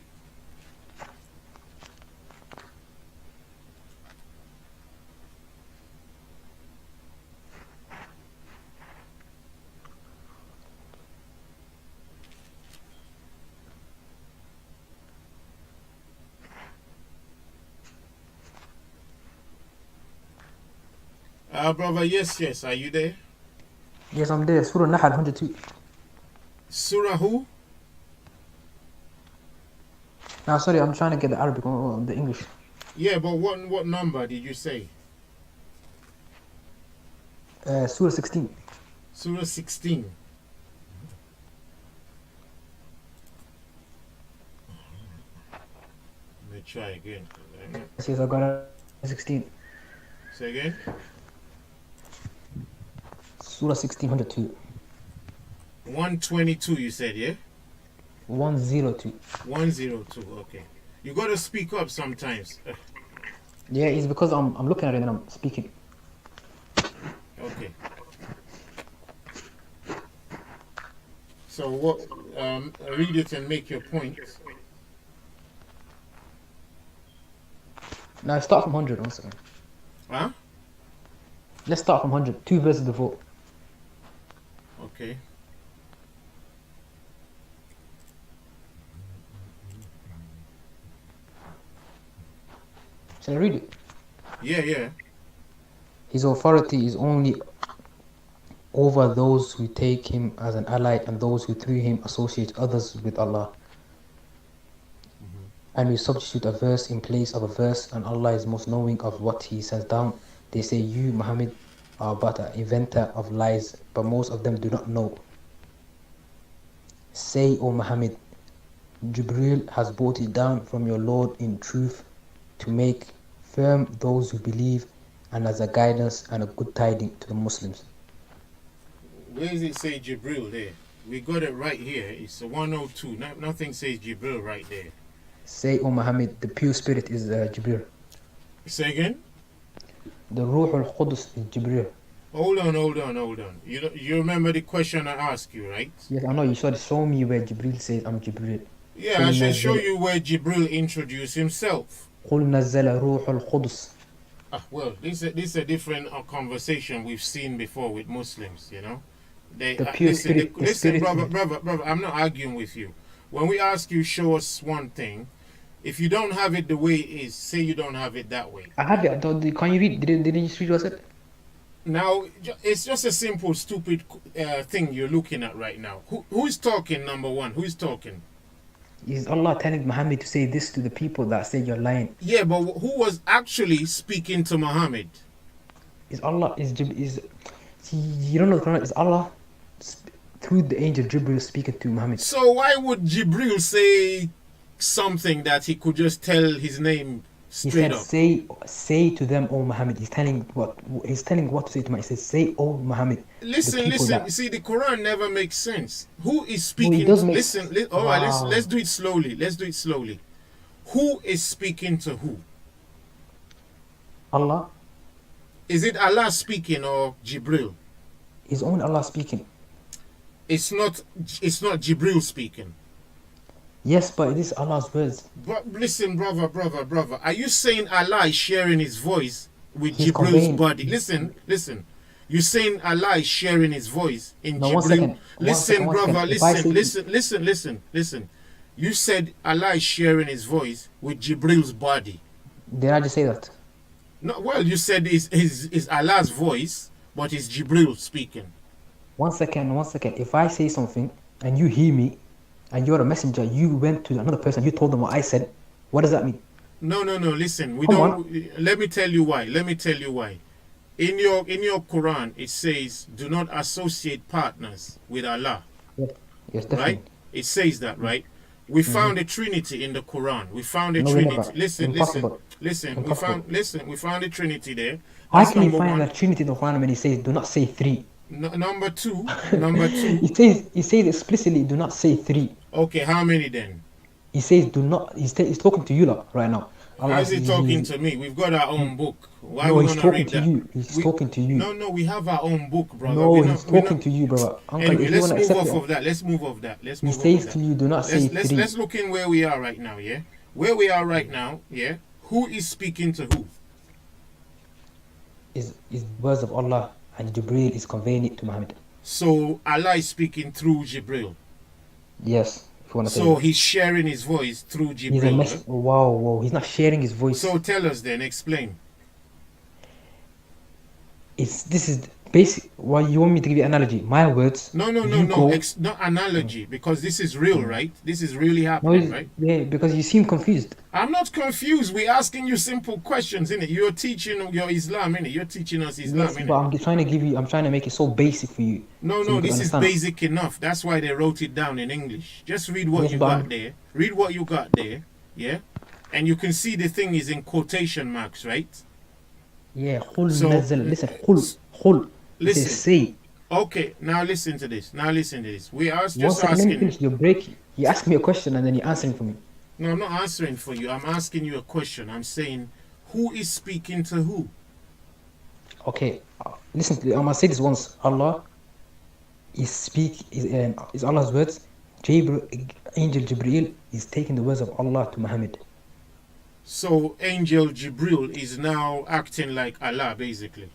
[SPEAKER 1] Brother, yes. Are you there?
[SPEAKER 2] Yes, I'm there. Surah Nahl 102.
[SPEAKER 1] Surah who?
[SPEAKER 2] Now, sorry, I'm trying to get the Arabic or the English.
[SPEAKER 1] Yeah, but what number did you say?
[SPEAKER 2] Surah 16.
[SPEAKER 1] Surah 16. Let me try again.
[SPEAKER 2] Yes, I got 16.
[SPEAKER 1] Say again?
[SPEAKER 2] Surah 1602.
[SPEAKER 1] 122 you said, yeah?
[SPEAKER 2] 102.
[SPEAKER 1] 102, okay. You gotta speak up sometimes.
[SPEAKER 2] Yeah, it's because I'm looking at it and I'm speaking.
[SPEAKER 1] Okay. So what? Read it and make your point.
[SPEAKER 2] Now start from 100. 1 second.
[SPEAKER 1] Huh?
[SPEAKER 2] Let's start from 100. 2 verses before.
[SPEAKER 1] Okay.
[SPEAKER 2] Shall I read it?
[SPEAKER 1] Yeah.
[SPEAKER 2] His authority is only over those who take him as an ally and those who through him associate others with Allah. And we substitute a verse in place of a verse, and Allah is most knowing of what He sends down. They say, you, Muhammad, are but an inventor of lies, but most of them do not know. Say, O Muhammad, Jibril has brought it down from your Lord in truth to make firm those who believe and as a guidance and a good tiding to the Muslims.
[SPEAKER 1] Where does it say Jibril there? We got it right here. It's a 102. Nothing says Jibril right there.
[SPEAKER 2] Say, O Muhammad, the pure spirit is Jibril.
[SPEAKER 1] Say again?
[SPEAKER 2] The Ruh al-Qudus is Jibril.
[SPEAKER 1] Hold on. You remember the question I asked you, right?
[SPEAKER 2] Yes, I know. You should show me where Jibril says, I'm Jibril.
[SPEAKER 1] Yeah, I should show you where Jibril introduced himself.
[SPEAKER 2] قُلْ نَزَّلَ رُوحُ الْقُدُسِ.
[SPEAKER 1] Well, this is a different conversation we've seen before with Muslims, you know. They
[SPEAKER 2] The pure spirit, the
[SPEAKER 1] listen,
[SPEAKER 2] spirit
[SPEAKER 1] brother, I'm not arguing with you. When we ask you, show us one thing. If you don't have it the way it is, say you don't have it that way.
[SPEAKER 2] I have it. Can you read? Didn't you just read what I said?
[SPEAKER 1] Now, it's just a simple, stupid thing you're looking at right now. Who's talking, number one? Who's talking?
[SPEAKER 2] Is Allah telling Muhammad to say this to the people that say you're lying?
[SPEAKER 1] Yeah, but who was actually speaking to Muhammad?
[SPEAKER 2] Is Allah, see, you don't know the Quran, is Allah through the angel Jibril speaking to Muhammad?
[SPEAKER 1] So why would Jibril say something that he could just tell his name
[SPEAKER 2] He
[SPEAKER 1] straight
[SPEAKER 2] said,
[SPEAKER 1] up?
[SPEAKER 2] say to them, O Muhammad. He's telling what to say to Muhammad. He says, say, O Muhammad.
[SPEAKER 1] Listen. You see, the Quran never makes sense. Who is
[SPEAKER 2] No,
[SPEAKER 1] speaking?
[SPEAKER 2] it does make
[SPEAKER 1] All right,
[SPEAKER 2] Wow.
[SPEAKER 1] let's do it slowly. Who is speaking to who?
[SPEAKER 2] Allah
[SPEAKER 1] Is it Allah speaking or Jibril?
[SPEAKER 2] is only Allah speaking.
[SPEAKER 1] It's not Jibril speaking.
[SPEAKER 2] Yes, but it is Allah's words.
[SPEAKER 1] But listen, brother, are you saying Allah is sharing his voice with
[SPEAKER 2] He's
[SPEAKER 1] Jibril's
[SPEAKER 2] conveying-
[SPEAKER 1] body? Listen. You're saying Allah is sharing his voice in
[SPEAKER 2] No,
[SPEAKER 1] Jibril.
[SPEAKER 2] one second.
[SPEAKER 1] Listen,
[SPEAKER 2] One
[SPEAKER 1] brother,
[SPEAKER 2] second. If I
[SPEAKER 1] listen. You said Allah is sharing his voice with Jibril's body.
[SPEAKER 2] Did I just say that?
[SPEAKER 1] No, well, you said it's Allah's voice, but it's Jibril speaking.
[SPEAKER 2] One second. If I say something and you hear me and you're a messenger, you went to another person, you told them what I said, what does that mean?
[SPEAKER 1] No. Listen,
[SPEAKER 2] Come on.
[SPEAKER 1] Let me tell you why. In your Quran, it says, "Do not associate partners with Allah."
[SPEAKER 2] Yes, definitely.
[SPEAKER 1] Right? It says that, right? We found a Trinity in the Quran. We found a
[SPEAKER 2] No, we
[SPEAKER 1] Trinity.
[SPEAKER 2] never.
[SPEAKER 1] Listen.
[SPEAKER 2] Impossible.
[SPEAKER 1] We found a Trinity there.
[SPEAKER 2] How
[SPEAKER 1] That's
[SPEAKER 2] can you
[SPEAKER 1] number
[SPEAKER 2] find
[SPEAKER 1] one.
[SPEAKER 2] that Trinity in the Quran when he says, do not say three?
[SPEAKER 1] Number two.
[SPEAKER 2] He says explicitly, do not say three.
[SPEAKER 1] Okay, how many then?
[SPEAKER 2] He says, do not, he's talking to you lot right now.
[SPEAKER 1] How is he talking to me? We've got our own book. Why
[SPEAKER 2] No,
[SPEAKER 1] we
[SPEAKER 2] he's
[SPEAKER 1] gonna
[SPEAKER 2] talking
[SPEAKER 1] read
[SPEAKER 2] to
[SPEAKER 1] that?
[SPEAKER 2] you. He's talking to you.
[SPEAKER 1] No, we have our own book, brother.
[SPEAKER 2] No,
[SPEAKER 1] We're
[SPEAKER 2] he's
[SPEAKER 1] we're
[SPEAKER 2] talking to you, brother. Uncle,
[SPEAKER 1] Anyway,
[SPEAKER 2] if you
[SPEAKER 1] let's
[SPEAKER 2] want to
[SPEAKER 1] move
[SPEAKER 2] accept
[SPEAKER 1] off
[SPEAKER 2] it,
[SPEAKER 1] of that. Let's move off that.
[SPEAKER 2] he says to you, do not say three.
[SPEAKER 1] Let's look in where we are right now, yeah? Where we are right now, yeah? Who is speaking to who?
[SPEAKER 2] Is words of Allah, and Jibreel is conveying it to Muhammad.
[SPEAKER 1] So Allah is speaking through Jibril.
[SPEAKER 2] Yes, if you want to say
[SPEAKER 1] So
[SPEAKER 2] that.
[SPEAKER 1] he's sharing his voice through
[SPEAKER 2] He's a
[SPEAKER 1] Jibril.
[SPEAKER 2] mess. Wow, he's not sharing his voice.
[SPEAKER 1] So tell us then, explain.
[SPEAKER 2] This is basic. Why you want me to give you an analogy? My words.
[SPEAKER 1] No.
[SPEAKER 2] you go-
[SPEAKER 1] Not analogy, because this is real, right? This is really
[SPEAKER 2] No,
[SPEAKER 1] happening, right?
[SPEAKER 2] yeah, because you seem confused.
[SPEAKER 1] I'm not confused. We're asking you simple questions, innit? You're teaching your Islam, innit? You're teaching us Islam,
[SPEAKER 2] Yes,
[SPEAKER 1] innit?
[SPEAKER 2] but I'm trying to make it so basic for you.
[SPEAKER 1] No,
[SPEAKER 2] so you can
[SPEAKER 1] this is
[SPEAKER 2] understand.
[SPEAKER 1] basic enough. That's why they wrote it down in English. Just read what
[SPEAKER 2] Yes,
[SPEAKER 1] you
[SPEAKER 2] but
[SPEAKER 1] got
[SPEAKER 2] I'm-
[SPEAKER 1] there. Read what you got there, yeah? And you can see the thing is in quotation marks, right?
[SPEAKER 2] Yeah, khul
[SPEAKER 1] So-
[SPEAKER 2] nazal. Listen, khul. It
[SPEAKER 1] Listen.
[SPEAKER 2] says say.
[SPEAKER 1] Okay, now listen to this. We are
[SPEAKER 2] One
[SPEAKER 1] just
[SPEAKER 2] second, let me
[SPEAKER 1] asking.
[SPEAKER 2] finish. You're breaking. You ask me a question and then you're answering for me.
[SPEAKER 1] No, I'm not answering for you. I'm asking you a question. I'm saying, who is speaking to who?
[SPEAKER 2] Okay, listen. I'm gonna say this once. Allah is Allah's words. Angel Jibreel is taking the words of Allah to Muhammad.
[SPEAKER 1] So Angel Jibril is now acting like Allah, basically.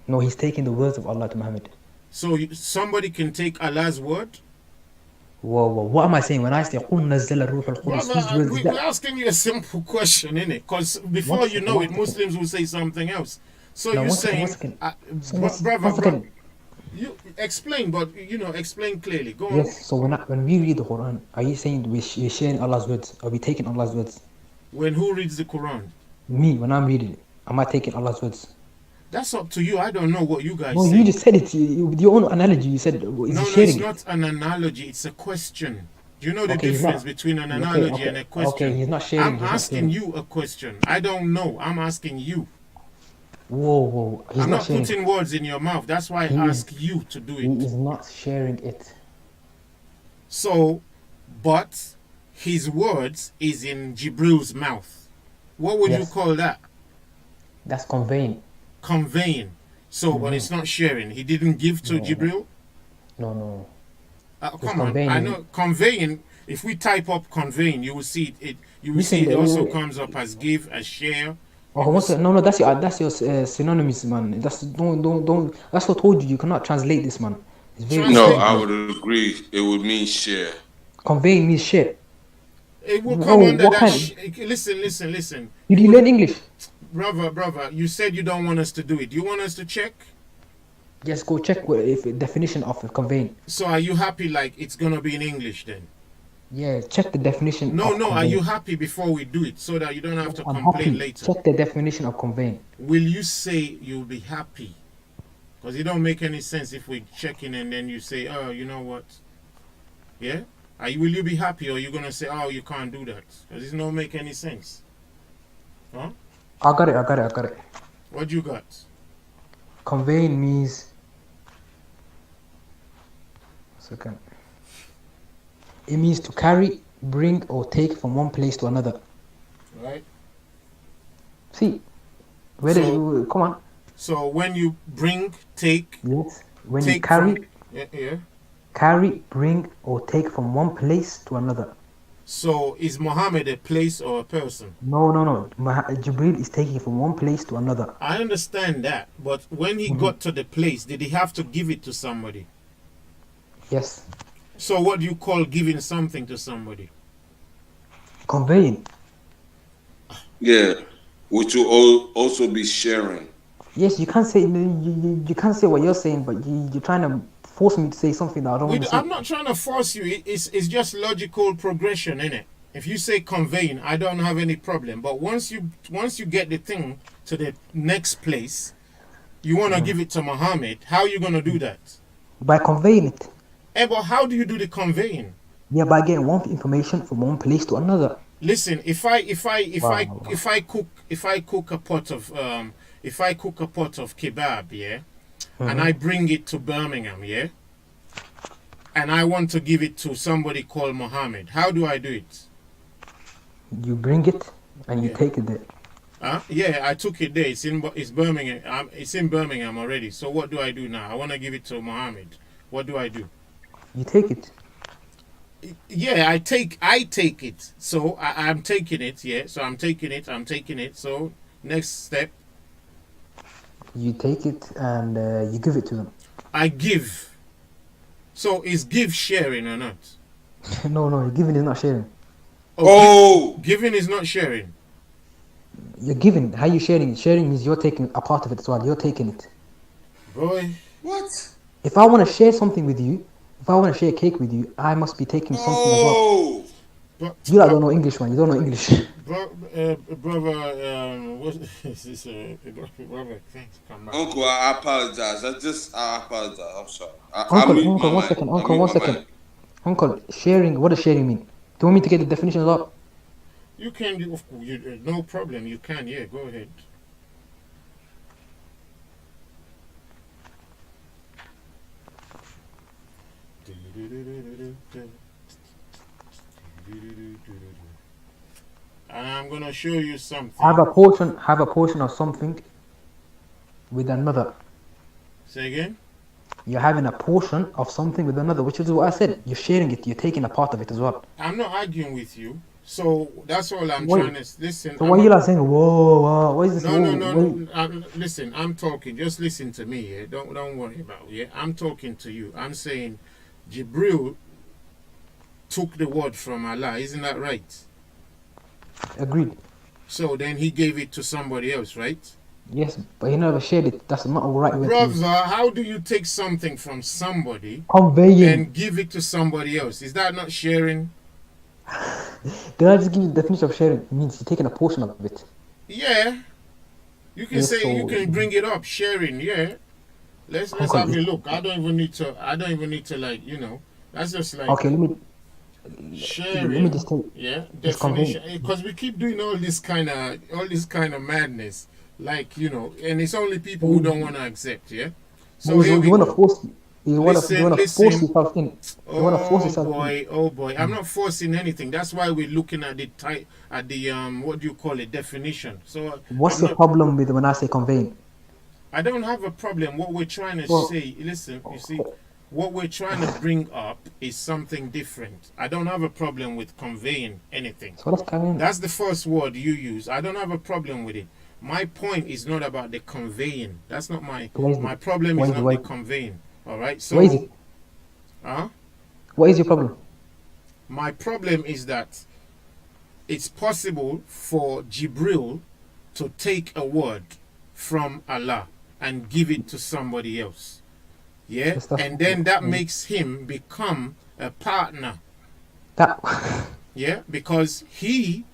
[SPEAKER 2] No, he's taking the words of Allah to Muhammad.
[SPEAKER 1] So somebody can take Allah's word.
[SPEAKER 2] Whoa. What am I saying when I say قُلْ نَزَّلَ الرُّوحُ الْقُدُسِ?
[SPEAKER 1] Brother,
[SPEAKER 2] Whose words is
[SPEAKER 1] we're
[SPEAKER 2] that?
[SPEAKER 1] asking you a simple question, innit? Because before
[SPEAKER 2] One
[SPEAKER 1] you
[SPEAKER 2] second,
[SPEAKER 1] know
[SPEAKER 2] one
[SPEAKER 1] it,
[SPEAKER 2] second.
[SPEAKER 1] Muslims will say something else. So
[SPEAKER 2] No,
[SPEAKER 1] you're
[SPEAKER 2] one second, one
[SPEAKER 1] saying,
[SPEAKER 2] second. So
[SPEAKER 1] brother, you explain, but explain clearly. Go on.
[SPEAKER 2] Yes, so when we read the Quran, are you saying we're sharing Allah's words? Are we taking Allah's words?
[SPEAKER 1] When who reads the Quran?
[SPEAKER 2] Me, when I'm reading it, am I taking Allah's words?
[SPEAKER 1] That's up to you. I don't know what you guys
[SPEAKER 2] No,
[SPEAKER 1] say.
[SPEAKER 2] you just said it. With your own analogy, you said, is
[SPEAKER 1] No,
[SPEAKER 2] he
[SPEAKER 1] it's
[SPEAKER 2] sharing it?
[SPEAKER 1] not an analogy. It's a question. Do you know the
[SPEAKER 2] Okay, he's
[SPEAKER 1] difference
[SPEAKER 2] not.
[SPEAKER 1] between an
[SPEAKER 2] Okay,
[SPEAKER 1] analogy and a question?
[SPEAKER 2] okay, he's not sharing.
[SPEAKER 1] I'm
[SPEAKER 2] He's not
[SPEAKER 1] asking
[SPEAKER 2] sharing.
[SPEAKER 1] you a question. I don't know. I'm asking you.
[SPEAKER 2] Whoa. He's
[SPEAKER 1] I'm
[SPEAKER 2] not
[SPEAKER 1] not
[SPEAKER 2] sharing.
[SPEAKER 1] putting words in your mouth. That's why I
[SPEAKER 2] He
[SPEAKER 1] ask you to do
[SPEAKER 2] He
[SPEAKER 1] it.
[SPEAKER 2] is not sharing it.
[SPEAKER 1] So, but his words is in Jibril's mouth. What would you
[SPEAKER 2] Yes.
[SPEAKER 1] call that?
[SPEAKER 2] That's conveying.
[SPEAKER 1] Conveying. So, but it's not sharing. He didn't give to
[SPEAKER 2] No.
[SPEAKER 1] Jibril?
[SPEAKER 2] No.
[SPEAKER 1] Come on. I know conveying. If we type up conveying, you will see it. You will
[SPEAKER 2] Listen,
[SPEAKER 1] see it also
[SPEAKER 2] wait.
[SPEAKER 1] comes up as give, as share.
[SPEAKER 2] Oh, no, that's your synonyms, man. That's don't. That's what I told you. You cannot translate this, man. It's very
[SPEAKER 1] Translate.
[SPEAKER 3] No,
[SPEAKER 2] important.
[SPEAKER 3] I would agree. It would mean share.
[SPEAKER 2] Conveying means shit.
[SPEAKER 1] It will
[SPEAKER 2] No,
[SPEAKER 1] come under
[SPEAKER 2] what
[SPEAKER 1] that.
[SPEAKER 2] kind?
[SPEAKER 1] Listen.
[SPEAKER 2] Did you learn English?
[SPEAKER 1] Brother, you said you don't want us to do it. Do you want us to check?
[SPEAKER 2] Yes, go check if definition of conveying.
[SPEAKER 1] So are you happy like it's going to be in English then?
[SPEAKER 2] Yeah, check the definition.
[SPEAKER 1] No,
[SPEAKER 2] of
[SPEAKER 1] are
[SPEAKER 2] conveying.
[SPEAKER 1] you happy before we do it so that you don't have to
[SPEAKER 2] I'm
[SPEAKER 1] complain
[SPEAKER 2] happy.
[SPEAKER 1] later?
[SPEAKER 2] Check the definition of conveying.
[SPEAKER 1] Will you say you'll be happy? Because it don't make any sense if we check in and then you say, oh, you know what? Yeah? Will you be happy or are you going to say, oh, you can't do that? Because it don't make any sense. Huh?
[SPEAKER 2] I got it.
[SPEAKER 1] What you got?
[SPEAKER 2] Conveying means. Second. It means to carry, bring, or take from one place to another.
[SPEAKER 1] Right?
[SPEAKER 2] See, come on.
[SPEAKER 1] So when you bring, take.
[SPEAKER 2] Yes. When
[SPEAKER 1] take
[SPEAKER 2] you carry,
[SPEAKER 1] yeah.
[SPEAKER 2] Carry, bring, or take from one place to another.
[SPEAKER 1] So is Muhammad a place or a person?
[SPEAKER 2] No. Jibril is taking from one place to another.
[SPEAKER 1] I understand that, but when he got to the place, did he have to give it to somebody?
[SPEAKER 2] Yes.
[SPEAKER 1] So what do you call giving something to somebody?
[SPEAKER 2] Conveying.
[SPEAKER 3] Yeah, which will also be sharing.
[SPEAKER 2] Yes, you can't say you can't say what you're saying, but you're trying to force me to say something that I don't want to say.
[SPEAKER 1] I'm not trying to force you. It's just logical progression, innit? If you say conveying, I don't have any problem. But once you get the thing to the next place, you want to give it to Muhammad. How are you going to do that?
[SPEAKER 2] By conveying it.
[SPEAKER 1] But how do you do the conveying?
[SPEAKER 2] Yeah, by getting one information from one place to another.
[SPEAKER 1] Listen, if I cook a pot of kebab, yeah, and I bring it to Birmingham, yeah, and I want to give it to somebody called Mohammed, how do I do it?
[SPEAKER 2] You bring it and you take it there.
[SPEAKER 1] Yeah, I took it there. It's Birmingham. It's in Birmingham already. So what do I do now? I want to give it to Mohammed. What do I do?
[SPEAKER 2] You take it.
[SPEAKER 1] Yeah, I take it. So I'm taking it. Yeah, so I'm taking it. So next step.
[SPEAKER 2] You take it and you give it to them.
[SPEAKER 1] I give. So is give sharing or not?
[SPEAKER 2] No, giving is not sharing.
[SPEAKER 1] Giving is not sharing.
[SPEAKER 2] You're giving. How you sharing it? Sharing means you're taking a part of it as well. You're taking it.
[SPEAKER 1] Boy.
[SPEAKER 3] What?
[SPEAKER 2] If I want to share something with you, if I want to share a cake with you, I must be taking something as well.
[SPEAKER 1] But,
[SPEAKER 2] you don't know English, man. You don't know English.
[SPEAKER 1] Brother, what is this? Brother, thanks. Come back.
[SPEAKER 3] Uncle, I apologize. I apologize. I'm sorry.
[SPEAKER 2] Uncle, one second. Uncle, one second. Uncle, sharing. What does sharing mean? Do you want me to get the definition of that?
[SPEAKER 1] You can. No problem. You can. Yeah, go ahead. And I'm gonna show you something.
[SPEAKER 2] Have a portion of something with another.
[SPEAKER 1] Say again?
[SPEAKER 2] You're having a portion of something with another, which is what I said. You're sharing it. You're taking a part of it as well.
[SPEAKER 1] I'm not arguing with you. So that's all I'm trying to listen.
[SPEAKER 2] So why are you like saying, whoa, what is this?
[SPEAKER 1] No. Listen, I'm talking. Just listen to me. Yeah, don't worry about it. Yeah, I'm talking to you. I'm saying, Jibril took the word from Allah. Isn't that right?
[SPEAKER 2] Agreed.
[SPEAKER 1] So then he gave it to somebody else, right?
[SPEAKER 2] Yes, but he never shared it. That's not a right way to use.
[SPEAKER 1] Brother, how do you take something from somebody
[SPEAKER 2] Conveying.
[SPEAKER 1] and give it to somebody else? Is that not sharing?
[SPEAKER 2] Did I just give you the definition of sharing? It means you're taking a portion of it.
[SPEAKER 1] Yeah. You can
[SPEAKER 2] Yes,
[SPEAKER 1] say,
[SPEAKER 2] so-
[SPEAKER 1] you can bring it up, sharing, yeah. Let's
[SPEAKER 2] Okay.
[SPEAKER 1] have a look. I don't even need to like, you know. That's just like
[SPEAKER 2] Okay, let me
[SPEAKER 1] sharing.
[SPEAKER 2] just tell you.
[SPEAKER 1] Yeah,
[SPEAKER 2] It's
[SPEAKER 1] definition. Because we keep doing all this kind of madness, like, you know, and it's only people who don't want to accept. Yeah. So here
[SPEAKER 2] you
[SPEAKER 1] we
[SPEAKER 2] want to
[SPEAKER 1] go.
[SPEAKER 2] force. You want to force
[SPEAKER 1] Listen.
[SPEAKER 2] yourself in. You want to force yourself in.
[SPEAKER 1] Oh boy! I'm not forcing anything. That's why we're looking at the what do you call it, definition. So
[SPEAKER 2] What's
[SPEAKER 1] I'm
[SPEAKER 2] your
[SPEAKER 1] not-
[SPEAKER 2] problem with when I say conveying?
[SPEAKER 1] I don't have a problem. What we're trying to
[SPEAKER 2] Well-
[SPEAKER 1] say, listen, you see, what we're trying to bring up is something different. I don't have a problem with conveying anything.
[SPEAKER 2] So let's carry on.
[SPEAKER 1] That's the first word you use. I don't have a problem with it. My point is not about the conveying. That's not my
[SPEAKER 2] What is it?
[SPEAKER 1] my problem.
[SPEAKER 2] What
[SPEAKER 1] Is
[SPEAKER 2] is it?
[SPEAKER 1] not
[SPEAKER 2] What-
[SPEAKER 1] the conveying. All right. So,
[SPEAKER 2] What is it?
[SPEAKER 1] huh?
[SPEAKER 2] What is your problem?
[SPEAKER 1] My problem is that it's possible for Jibril to take a word from Allah and give it to somebody else. Yeah?
[SPEAKER 2] Yes, that's-
[SPEAKER 1] And then that makes him become a partner.
[SPEAKER 2] That.
[SPEAKER 1] Yeah? Because he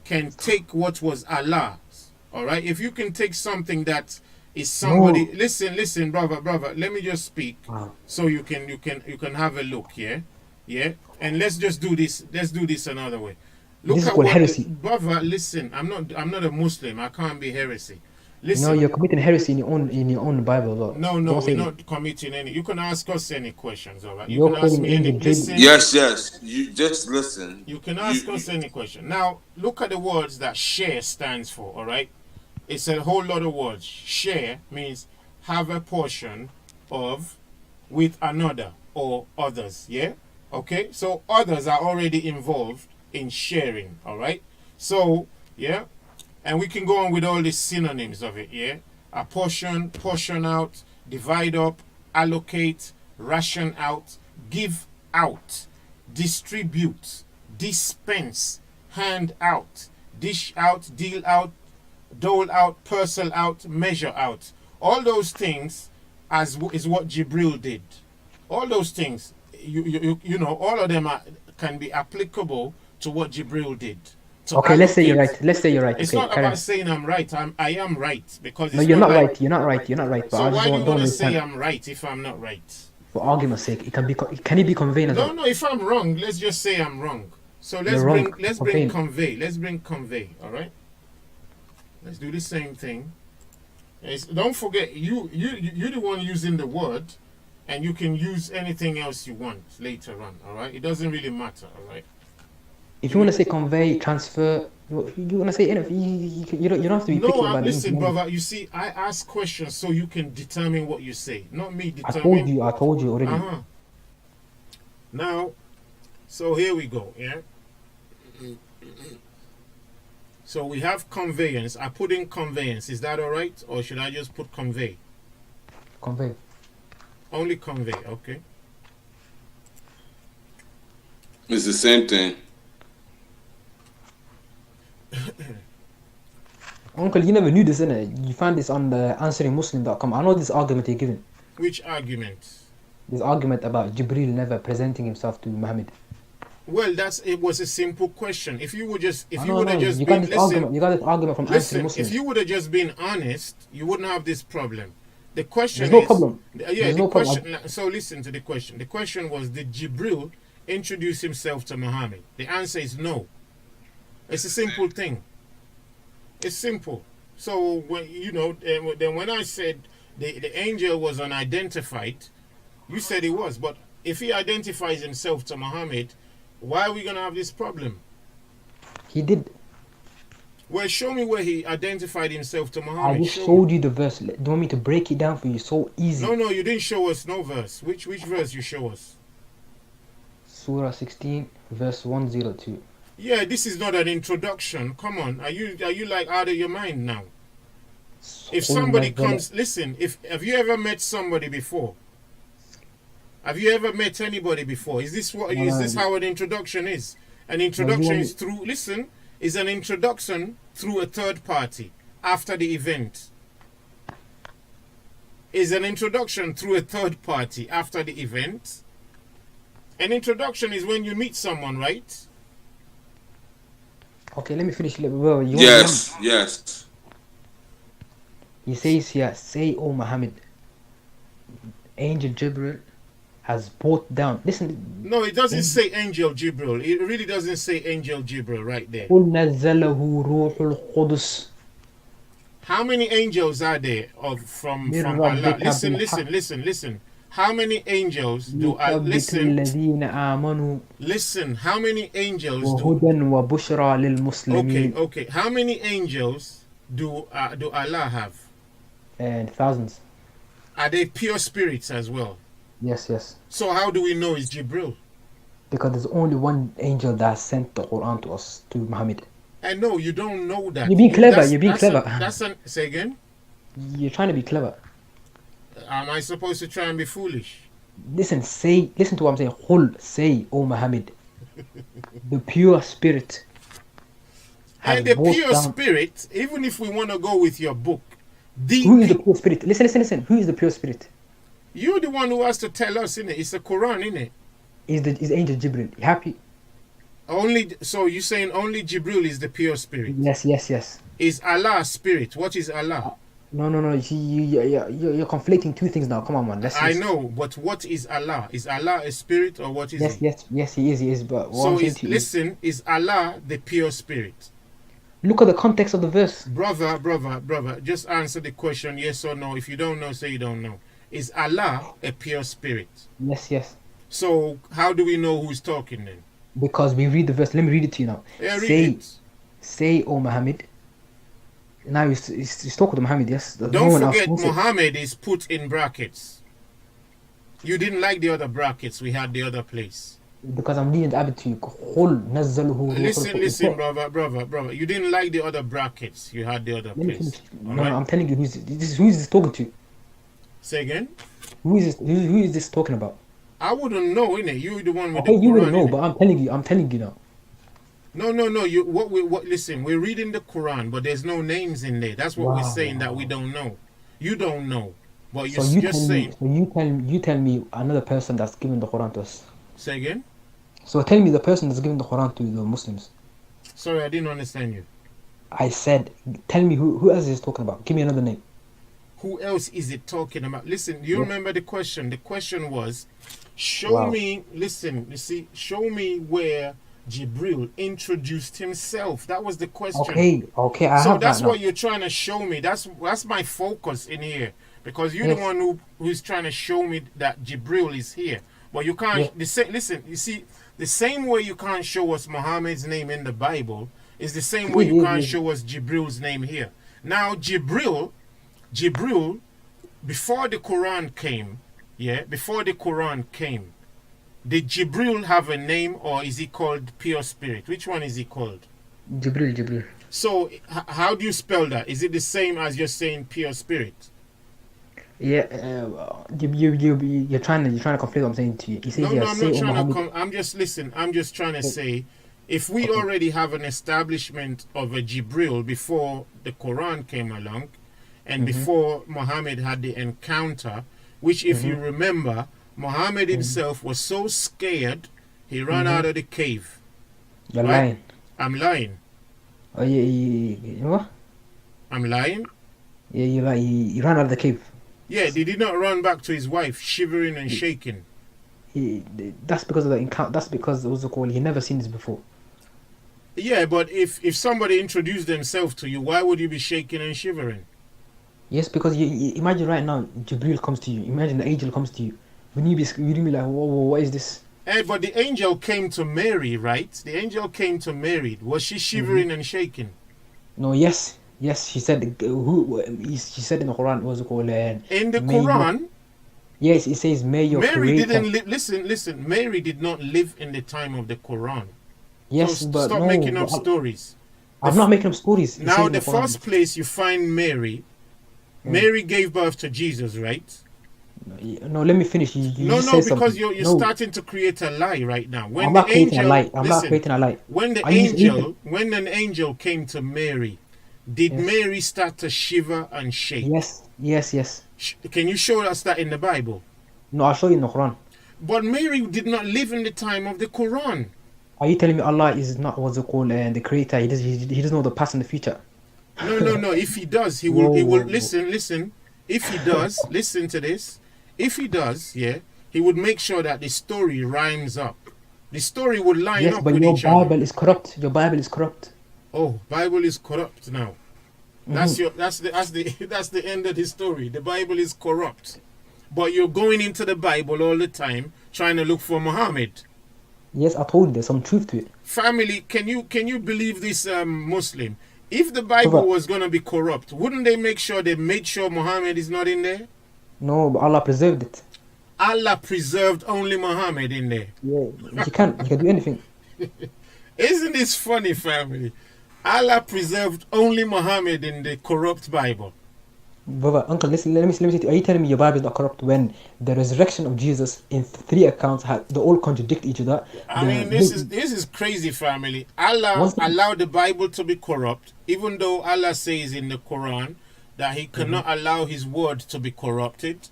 [SPEAKER 1] can take what was Allah's. All right? If you can take something that is somebody,
[SPEAKER 2] No.
[SPEAKER 1] listen, brother, let me just speak.
[SPEAKER 2] Wow.
[SPEAKER 1] So you can have a look, yeah, and let's do this another way. Look
[SPEAKER 2] This is
[SPEAKER 1] at
[SPEAKER 2] called
[SPEAKER 1] what,
[SPEAKER 2] heresy.
[SPEAKER 1] brother. Listen, I'm not a Muslim. I can't be heresy.
[SPEAKER 2] You
[SPEAKER 1] Listen,
[SPEAKER 2] know you're committing heresy in your own Bible. Though.
[SPEAKER 1] no,
[SPEAKER 2] Don't
[SPEAKER 1] we're
[SPEAKER 2] say
[SPEAKER 1] not committing any. You can ask us any questions, all right? You
[SPEAKER 2] You're
[SPEAKER 1] can ask
[SPEAKER 2] calling
[SPEAKER 1] me any.
[SPEAKER 2] Angel
[SPEAKER 1] Listen,
[SPEAKER 3] Yes. You just listen.
[SPEAKER 1] you can ask us any question. Now, look at the words that share stands for, all right? It's a whole lot of words. Share means have a portion of with another or others, yeah? Okay? So others are already involved in sharing, all right? So, yeah? And we can go on with all the synonyms of it, yeah? A portion out, divide up, allocate, ration out, give out, distribute, dispense, hand out, dish out, deal out, dole out, parcel out, measure out. All those things is what Jibril did. All those things, you know, all of them can be applicable to what Jibril did. To
[SPEAKER 2] Okay, let's say you're
[SPEAKER 1] allocate.
[SPEAKER 2] right. Let's say you're right.
[SPEAKER 1] It's
[SPEAKER 2] Okay,
[SPEAKER 1] not
[SPEAKER 2] carry
[SPEAKER 1] about
[SPEAKER 2] on.
[SPEAKER 1] saying I'm right. I am right because
[SPEAKER 2] No,
[SPEAKER 1] it's
[SPEAKER 2] you're not
[SPEAKER 1] like-
[SPEAKER 2] right. You're not right. You're not right. But
[SPEAKER 1] So
[SPEAKER 2] I
[SPEAKER 1] why
[SPEAKER 2] just
[SPEAKER 1] do you
[SPEAKER 2] don't
[SPEAKER 1] want to
[SPEAKER 2] understand.
[SPEAKER 1] say I'm right if I'm not right?
[SPEAKER 2] For argument's sake, it can be. Can it be conveying as
[SPEAKER 1] No,
[SPEAKER 2] well?
[SPEAKER 1] no. If I'm wrong, let's just say I'm wrong. So let's
[SPEAKER 2] You're wrong.
[SPEAKER 1] let's bring
[SPEAKER 2] Convey.
[SPEAKER 1] convey. Let's bring convey. All right. Let's do the same thing. Don't forget, you're the one using the word, and you can use anything else you want later on. All right. It doesn't really matter. All right.
[SPEAKER 2] If you want to say convey, transfer, you want to say anything, you don't have to be picky
[SPEAKER 1] No,
[SPEAKER 2] about
[SPEAKER 1] listen,
[SPEAKER 2] it.
[SPEAKER 1] brother. You see, I ask questions so you can determine what you say, not me
[SPEAKER 2] I
[SPEAKER 1] determine.
[SPEAKER 2] told you already.
[SPEAKER 1] Uh-huh. Now, so here we go, yeah? So we have conveyance. I put in conveyance. Is that all right? Or should I just put convey?
[SPEAKER 2] Convey.
[SPEAKER 1] Only convey, okay.
[SPEAKER 3] It's the same thing.
[SPEAKER 2] Uncle, you never knew this, innit? You found this on the answeringmuslim.com. I know this argument you're giving.
[SPEAKER 1] Which argument?
[SPEAKER 2] This argument about Jibril never presenting himself to Muhammad.
[SPEAKER 1] Well, it was a simple question. If you would just, if
[SPEAKER 2] I
[SPEAKER 1] you
[SPEAKER 2] know,
[SPEAKER 1] would
[SPEAKER 2] I
[SPEAKER 1] have
[SPEAKER 2] know.
[SPEAKER 1] just
[SPEAKER 2] You got
[SPEAKER 1] been,
[SPEAKER 2] this
[SPEAKER 1] listen,
[SPEAKER 2] argument. You got this argument from
[SPEAKER 1] listen,
[SPEAKER 2] answering Muslim.
[SPEAKER 1] if you would have just been honest, you wouldn't have this problem. The question
[SPEAKER 2] There's no
[SPEAKER 1] is,
[SPEAKER 2] problem.
[SPEAKER 1] Yeah,
[SPEAKER 2] There's
[SPEAKER 1] the
[SPEAKER 2] no problem.
[SPEAKER 1] question. So listen to the question. The question was, did Jibril introduce himself to Muhammad? The answer is no. It's a simple thing. It's simple. So when you know, then when I said the angel was unidentified, you said he was. But if he identifies himself to Muhammad, why are we gonna have this problem?
[SPEAKER 2] He did.
[SPEAKER 1] Well, show me where he identified himself to
[SPEAKER 2] I
[SPEAKER 1] Muhammad.
[SPEAKER 2] just
[SPEAKER 1] Show
[SPEAKER 2] showed
[SPEAKER 1] me.
[SPEAKER 2] you the verse. Do you want me to break it down for you? So easy.
[SPEAKER 1] No, you didn't show us no verse. Which verse you show us?
[SPEAKER 2] Surah 16, verse 102.
[SPEAKER 1] Yeah, this is not an introduction. Come on, are you like out of your mind now? If somebody comes, listen. Have you ever met somebody before? Have you ever met anybody before? Is this what? Is this how an introduction is? An introduction is through. Listen, is an introduction through a third party after the event. Is an introduction through a third party after the event. An introduction is when you meet someone, right?
[SPEAKER 2] Okay, let me finish. Well,
[SPEAKER 3] Yes, yes.
[SPEAKER 2] He says here, say, O Muhammad, Angel Jibril has brought down. Listen.
[SPEAKER 1] No, it doesn't say Angel Jibril. It really doesn't say Angel Jibril right there.
[SPEAKER 2] قُلْ نَزَّلَهُ رُوحُ الْقُدُسِ.
[SPEAKER 1] How many angels are there from Allah? Listen. How many angels do I listen? Listen, how many angels do? Okay. How many angels do Allah have?
[SPEAKER 2] And thousands.
[SPEAKER 1] Are they pure spirits as well?
[SPEAKER 2] Yes.
[SPEAKER 1] So how do we know it's Jibril?
[SPEAKER 2] Because there's only one angel that sent the Quran to us, to Muhammad.
[SPEAKER 1] I know you don't know that.
[SPEAKER 2] You're being clever. Say
[SPEAKER 1] again.
[SPEAKER 2] You're trying to be clever.
[SPEAKER 1] Am I supposed to try and be foolish?
[SPEAKER 2] Listen to what I'm saying. Qul, say, O Muhammad, the pure spirit.
[SPEAKER 1] And the pure spirit, even if we want to go with your book,
[SPEAKER 2] who is the pure spirit? Listen. Who is the pure spirit?
[SPEAKER 1] You're the one who has to tell us, innit? It's the Quran, innit?
[SPEAKER 2] Is Angel Jibril happy?
[SPEAKER 1] So you're saying only Jibril is the pure spirit?
[SPEAKER 2] Yes.
[SPEAKER 1] Is Allah spirit? What is Allah?
[SPEAKER 2] No. You're conflating two things now. Come on, man.
[SPEAKER 1] I know, but what is Allah? Is Allah a spirit or what is he?
[SPEAKER 2] Yes, he is. But
[SPEAKER 1] is Allah the pure spirit?
[SPEAKER 2] Look at the context of the verse.
[SPEAKER 1] Brother, just answer the question, yes or no. If you don't know, say you don't know. Is Allah a pure spirit?
[SPEAKER 2] Yes.
[SPEAKER 1] So how do we know who's talking then?
[SPEAKER 2] Because we read the verse. Let me read it to you now.
[SPEAKER 1] Yeah,
[SPEAKER 2] say, O Muhammad. Now he's talking to Muhammad, yes?
[SPEAKER 1] Don't forget, Muhammad is put in brackets. You didn't like the other brackets we had the other place.
[SPEAKER 2] Because I'm reading the Abid to you.
[SPEAKER 1] Listen, brother. You didn't like the other brackets you had the other place.
[SPEAKER 2] No, I'm telling you who is this talking to?
[SPEAKER 1] Say again?
[SPEAKER 2] Who is this talking about?
[SPEAKER 1] I wouldn't know, innit? You're the one with
[SPEAKER 2] the
[SPEAKER 1] Quran.
[SPEAKER 2] You wouldn't know, but I'm telling you now.
[SPEAKER 1] No. Listen, we're reading the Quran, but there's no names in there. That's what we're saying that we don't know. You don't know, but you're just saying.
[SPEAKER 2] You tell me another person that's given the Quran to us.
[SPEAKER 1] Say again.
[SPEAKER 2] So tell me the person that's giving the Quran to the Muslims.
[SPEAKER 1] Sorry, I didn't understand you.
[SPEAKER 2] I said, tell me who else is talking about. Give me another name.
[SPEAKER 1] Who else is it talking about? Listen, you remember the question? The question was, show me where Jibril introduced himself. That was the question.
[SPEAKER 2] Okay.
[SPEAKER 1] So that's what you're trying to show me. That's my focus in here. Because you're the one who's trying to show me that Jibril is here. But you can't listen, you see, the same way you can't show us Muhammad's name in the Bible is the same way you can't show us Jibril's name here. Now Jibril, before the Quran came, did Jibril have a name or is he called pure spirit? Which one is he called?
[SPEAKER 2] Jibril.
[SPEAKER 1] So how do you spell that? Is it the same as you're saying pure spirit?
[SPEAKER 2] Yeah, you're trying to conflict what I'm saying to you.
[SPEAKER 1] No, I'm not trying to I'm just trying to say, if we already have an establishment of a Jibril before the Quran came along, and before Muhammad had the encounter, which if you remember, Muhammad himself was so scared, he ran out of the cave.
[SPEAKER 2] You're lying.
[SPEAKER 1] I'm lying.
[SPEAKER 2] Oh, yeah, what?
[SPEAKER 1] I'm lying?
[SPEAKER 2] Yeah, you're right. He ran out of the cave.
[SPEAKER 1] Yeah, did he not run back to his wife, shivering and shaking?
[SPEAKER 2] That's because of the encounter. That's because what's it called? He never seen this before.
[SPEAKER 1] Yeah, but if somebody introduced themselves to you, why would you be shaking and shivering?
[SPEAKER 2] Yes, because you imagine right now, Jibril comes to you. Imagine the angel comes to you. Wouldn't you be like, whoa, what is this?
[SPEAKER 1] Hey, but the angel came to Mary, right? The angel came to Mary. Was she shivering and shaking?
[SPEAKER 2] No, yes, she said. She said in the Quran, what's it called?
[SPEAKER 1] In the Quran?
[SPEAKER 2] Yes, it says, may your
[SPEAKER 1] Mary
[SPEAKER 2] creator...
[SPEAKER 1] didn't live... Listen. Mary did not live in the time of the Quran.
[SPEAKER 2] Yes,
[SPEAKER 1] so
[SPEAKER 2] but
[SPEAKER 1] stop making up stories.
[SPEAKER 2] I'm not making up stories.
[SPEAKER 1] Now, the first place you find Mary... Mary gave birth to Jesus, right?
[SPEAKER 2] No, let me finish. You
[SPEAKER 1] No,
[SPEAKER 2] just
[SPEAKER 1] no,
[SPEAKER 2] said
[SPEAKER 1] because
[SPEAKER 2] something.
[SPEAKER 1] you're
[SPEAKER 2] No,
[SPEAKER 1] starting to create a lie right now. When
[SPEAKER 2] I'm
[SPEAKER 1] the
[SPEAKER 2] not creating a
[SPEAKER 1] angel,
[SPEAKER 2] lie. I'm not
[SPEAKER 1] listen,
[SPEAKER 2] creating a lie.
[SPEAKER 1] when the
[SPEAKER 2] Are you?
[SPEAKER 1] angel, when an angel came to Mary, did
[SPEAKER 2] Yes.
[SPEAKER 1] Mary start to shiver and shake?
[SPEAKER 2] Yes. Yes. Yes.
[SPEAKER 1] Can you show us that in the Bible?
[SPEAKER 2] No, I'll show you in the Quran.
[SPEAKER 1] But Mary did not live in the time of the Quran.
[SPEAKER 2] Are you telling me Allah is not what's it called the creator? He doesn't know the past and the future.
[SPEAKER 1] No, no, no. If he does, he
[SPEAKER 2] Whoa,
[SPEAKER 1] will. He will
[SPEAKER 2] whoa, whoa.
[SPEAKER 1] listen. If he does, listen to this. If he does, yeah, he would make sure that the story rhymes up. The story would line
[SPEAKER 2] Yes,
[SPEAKER 1] up
[SPEAKER 2] but
[SPEAKER 1] with
[SPEAKER 2] your
[SPEAKER 1] each other.
[SPEAKER 2] Bible is corrupt. Your Bible is corrupt.
[SPEAKER 1] Oh, Bible is corrupt now. That's the end of the story. The Bible is corrupt. But you're going into the Bible all the time trying to look for Muhammad.
[SPEAKER 2] Yes, I told you there's some truth to it.
[SPEAKER 1] Family, can you believe this Muslim? If the Bible
[SPEAKER 2] Brother,
[SPEAKER 1] was gonna be corrupt, wouldn't they make sure they made sure Muhammad is not in there?
[SPEAKER 2] no, but Allah preserved it.
[SPEAKER 1] Allah preserved only Muhammad in there.
[SPEAKER 2] Yeah, you can do anything.
[SPEAKER 1] Isn't this funny, family? Allah preserved only Muhammad in the corrupt Bible.
[SPEAKER 2] Brother, uncle, listen, let me see. Are you telling me your Bible is not corrupt when the resurrection of Jesus in three accounts they all contradict each other?
[SPEAKER 1] I mean, this is crazy, family. Allah allowed the Bible to be corrupt, even though Allah says in the Quran that He cannot allow His word to be corrupted.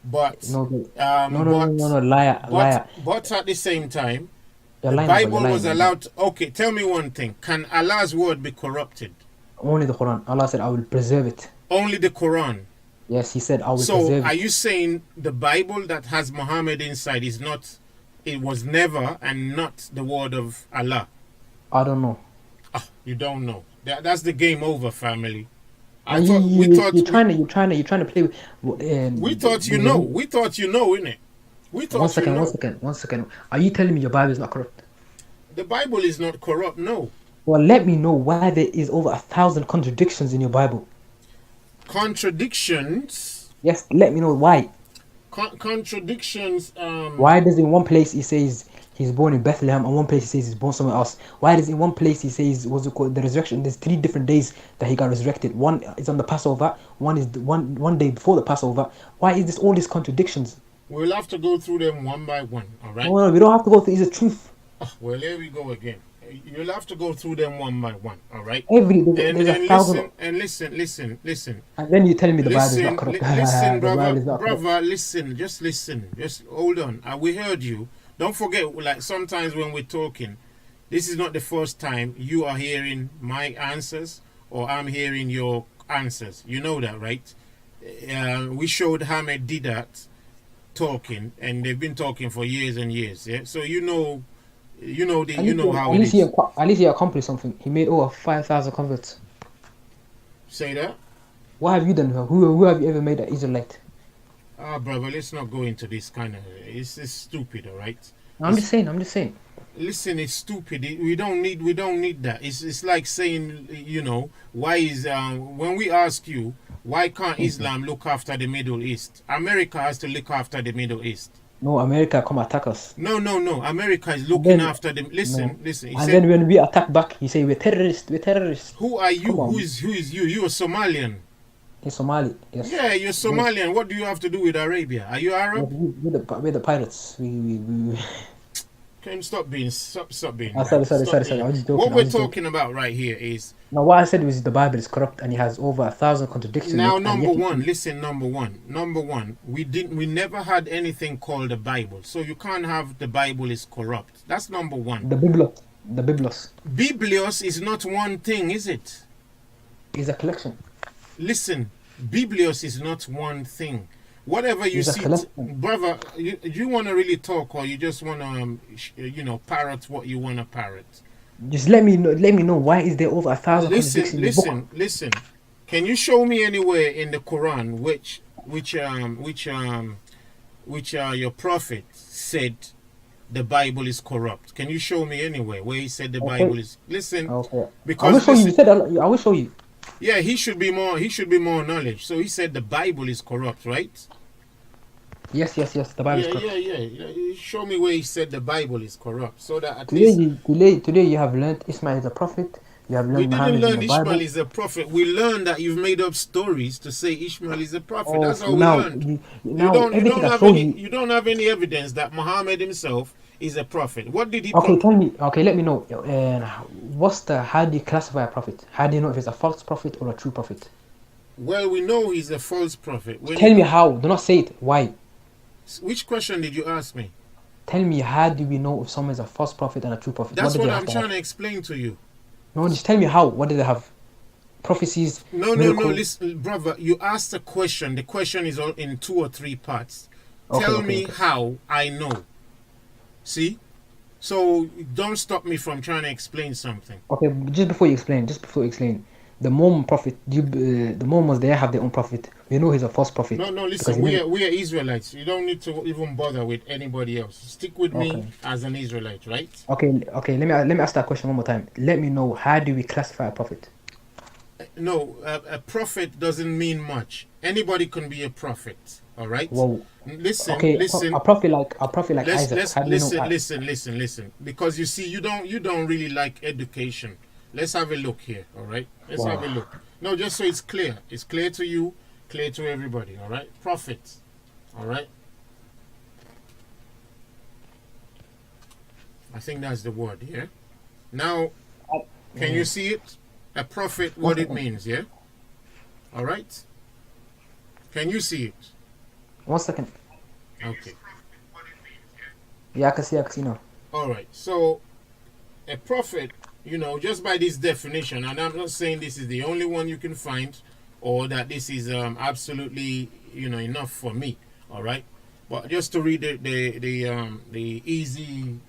[SPEAKER 1] But
[SPEAKER 2] no, liar.
[SPEAKER 1] But at the same time,
[SPEAKER 2] You're
[SPEAKER 1] the
[SPEAKER 2] lying,
[SPEAKER 1] Bible
[SPEAKER 2] you're
[SPEAKER 1] was
[SPEAKER 2] lying.
[SPEAKER 1] allowed. Okay, tell me one thing: can Allah's word be corrupted?
[SPEAKER 2] Only the Quran. Allah said, "I will preserve it."
[SPEAKER 1] Only the Quran.
[SPEAKER 2] Yes, He said, "I will
[SPEAKER 1] So,
[SPEAKER 2] preserve
[SPEAKER 1] are
[SPEAKER 2] it."
[SPEAKER 1] you saying the Bible that has Muhammad inside is not? It was never and not the word of Allah.
[SPEAKER 2] I don't know.
[SPEAKER 1] You don't know. That's the game over, family.
[SPEAKER 2] You're trying to play with.
[SPEAKER 1] We thought you know. We thought you know, innit? We thought
[SPEAKER 2] One second. Are you telling me your Bible is not corrupt?
[SPEAKER 1] The Bible is not corrupt, no.
[SPEAKER 2] Well, let me know why there is over 1,000 contradictions in your Bible.
[SPEAKER 1] Contradictions?
[SPEAKER 2] Yes, let me know why.
[SPEAKER 1] Contradictions.
[SPEAKER 2] Why does in one place he says he's born in Bethlehem, and one place he says he's born somewhere else? Why does in one place he says what's it called, the resurrection? There's 3 different days that he got resurrected. One is on the Passover. One is one day before the Passover. Why is this all these contradictions?
[SPEAKER 1] We'll have to go through them one by one. All right.
[SPEAKER 2] No, we don't have to go through. It's the truth.
[SPEAKER 1] Well, here we go again. You'll have to go through them one by one. All right.
[SPEAKER 2] There's 1,000.
[SPEAKER 1] Listen.
[SPEAKER 2] And then you telling me the Bible is not corrupt.
[SPEAKER 1] Listen,
[SPEAKER 2] brother.
[SPEAKER 1] Brother, listen. Just listen. Just hold on. We heard you. Don't forget, like sometimes when we're talking, this is not the first time you are hearing my answers or I'm hearing your answers. You know that, right? We showed Hamed Didat talking, and they've been talking for years and years. Yeah, so you know how it is.
[SPEAKER 2] At least he accomplished something. He made over 5,000 converts.
[SPEAKER 1] Say that.
[SPEAKER 2] What have you done? Who have you ever made an Israelite?
[SPEAKER 1] Brother, let's not go into this kind of. It's stupid, all right.
[SPEAKER 2] I'm just saying.
[SPEAKER 1] Listen, it's stupid. We don't need that. It's like saying, why is when we ask you why can't Islam look after the Middle East? America has to look after the Middle East.
[SPEAKER 2] No, America come attack us.
[SPEAKER 1] No. America is looking after them. Listen.
[SPEAKER 2] Then when we attack back, you say we're terrorists.
[SPEAKER 1] Who are you? Who is you? You're a Somalian.
[SPEAKER 2] He's Somali. Yes.
[SPEAKER 1] Yeah, you're Somalian. What do you have to do with Arabia? Are you Arab?
[SPEAKER 2] We're the pirates. We
[SPEAKER 1] Can you stop being.
[SPEAKER 2] Sorry. I was just joking.
[SPEAKER 1] What we're talking about right here is.
[SPEAKER 2] Now, what I said was the Bible is corrupt and it has over 1,000 contradictions.
[SPEAKER 1] Now, number one, we never had anything called the Bible, so you can't have the Bible is corrupt. That's number one.
[SPEAKER 2] The Biblos.
[SPEAKER 1] Biblios is not one thing, is it?
[SPEAKER 2] It's a collection.
[SPEAKER 1] Listen, Biblios is not one thing. Whatever you see, brother, you want to really talk, or you just want to, parrot what you want to parrot.
[SPEAKER 2] Just let me know why is there over 1,000 contradictions in the book?
[SPEAKER 1] Listen. Can you show me anywhere in the Quran which your prophet said the Bible is corrupt? Can you show me anywhere where he said the Bible is? Listen, because
[SPEAKER 2] I will show you.
[SPEAKER 1] Yeah, he should be more knowledge. So he said the Bible is corrupt, right?
[SPEAKER 2] Yes. The Bible is corrupt.
[SPEAKER 1] Yeah. Show me where he said the Bible is corrupt, so that at
[SPEAKER 2] today
[SPEAKER 1] least
[SPEAKER 2] you have learned Ismail is a prophet. You have
[SPEAKER 1] We
[SPEAKER 2] learned
[SPEAKER 1] didn't
[SPEAKER 2] Muhammad in
[SPEAKER 1] learn
[SPEAKER 2] the
[SPEAKER 1] Ishmael
[SPEAKER 2] Bible.
[SPEAKER 1] is a prophet. We learned that you've made up stories to say Ishmael is a prophet.
[SPEAKER 2] Oh,
[SPEAKER 1] That's
[SPEAKER 2] so
[SPEAKER 1] how we
[SPEAKER 2] now,
[SPEAKER 1] learned.
[SPEAKER 2] now everything I showed you.
[SPEAKER 1] You don't have any evidence that Muhammad himself is a prophet. What did he
[SPEAKER 2] Okay,
[SPEAKER 1] put?
[SPEAKER 2] tell me. Okay, let me know. How do you classify a prophet? How do you know if it's a false prophet or a true prophet?
[SPEAKER 1] Well, we know he's a false prophet.
[SPEAKER 2] Tell me how. Do not say it. Why?
[SPEAKER 1] Which question did you ask me?
[SPEAKER 2] Tell me, how do we know if someone is a false prophet and a true prophet? What
[SPEAKER 1] That's
[SPEAKER 2] do they
[SPEAKER 1] what
[SPEAKER 2] have
[SPEAKER 1] I'm
[SPEAKER 2] to
[SPEAKER 1] trying
[SPEAKER 2] have?
[SPEAKER 1] to explain to you.
[SPEAKER 2] No, just tell me how. What do they have? Prophecies,
[SPEAKER 1] No.
[SPEAKER 2] miracles.
[SPEAKER 1] Listen, brother. You asked a question. The question is all in 2 or 3 parts.
[SPEAKER 2] Okay,
[SPEAKER 1] Tell
[SPEAKER 2] okay,
[SPEAKER 1] me
[SPEAKER 2] okay.
[SPEAKER 1] how I know. See? So don't stop me from trying to explain something.
[SPEAKER 2] Okay, just before you explain, the Mormon prophet, the Mormons, they have their own prophet. We know he's a false prophet
[SPEAKER 1] No,
[SPEAKER 2] because
[SPEAKER 1] listen,
[SPEAKER 2] he never.
[SPEAKER 1] we are Israelites. You don't need to even bother with anybody else. Stick with me
[SPEAKER 2] Okay,
[SPEAKER 1] as an Israelite, right?
[SPEAKER 2] okay. Let me ask that question one more time. Let me know, how do we classify a prophet?
[SPEAKER 1] No, a prophet doesn't mean much. Anybody can be a prophet, all right?
[SPEAKER 2] Whoa.
[SPEAKER 1] Listen,
[SPEAKER 2] Okay,
[SPEAKER 1] listen.
[SPEAKER 2] a prophet like Isaac.
[SPEAKER 1] Let's
[SPEAKER 2] How do we know?
[SPEAKER 1] listen. Because you see, you don't really like education. Let's have a look here, all right? Let's have a
[SPEAKER 2] Wow.
[SPEAKER 1] look. No, just so it's clear. It's clear to you, clear to everybody, all right? Prophet, all right? I think that's the word, yeah? Now, can you see it? A prophet,
[SPEAKER 2] One
[SPEAKER 1] what it
[SPEAKER 2] second.
[SPEAKER 1] means, yeah? All right? Can you see it?
[SPEAKER 2] 1 second.
[SPEAKER 1] Okay.
[SPEAKER 2] Yeah, I can see now.
[SPEAKER 1] All right. So, a prophet, just by this definition, and I'm not saying this is the only one you can find or that this is absolutely, enough for me, all right? But just to read the easy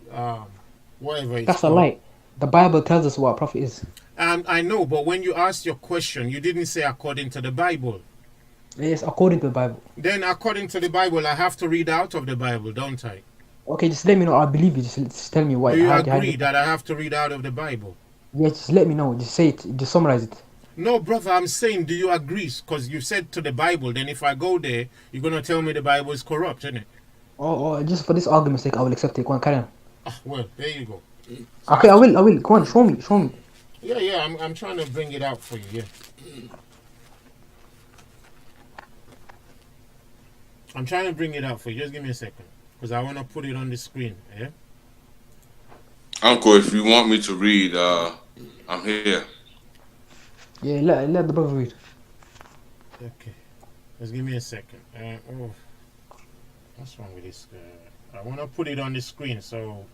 [SPEAKER 1] whatever it's
[SPEAKER 2] That's a
[SPEAKER 1] called.
[SPEAKER 2] lie. The Bible tells us what a prophet is.
[SPEAKER 1] I know, but when you asked your question, you didn't say according to the Bible.
[SPEAKER 2] It's according to the Bible.
[SPEAKER 1] Then according to the Bible, I have to read out of the Bible, don't I?
[SPEAKER 2] Okay, just let me know. I believe you. Just tell me why.
[SPEAKER 1] Do you
[SPEAKER 2] How do
[SPEAKER 1] agree
[SPEAKER 2] you,
[SPEAKER 1] that I have to read out of the Bible?
[SPEAKER 2] yeah, just let me know. Just say it. Just summarize it.
[SPEAKER 1] No, brother, I'm saying, do you agree? Because you said to the Bible, then if I go there, you're going to tell me the Bible is corrupt, isn't it?
[SPEAKER 2] Oh, just for this argument's sake, I will accept it. Go on, carry on.
[SPEAKER 1] Well, there you go. So
[SPEAKER 2] Okay, I will. Go on, show me.
[SPEAKER 1] Yeah, I'm trying to bring it out for you, yeah. I'm trying to bring it out for you. Just give me a second. Because I want to put it on the screen, yeah?
[SPEAKER 3] Uncle, if you want me to read, I'm here.
[SPEAKER 2] Yeah, let the brother read.
[SPEAKER 1] Okay. Just give me a second. What's wrong with this? I want to put it on the screen, so...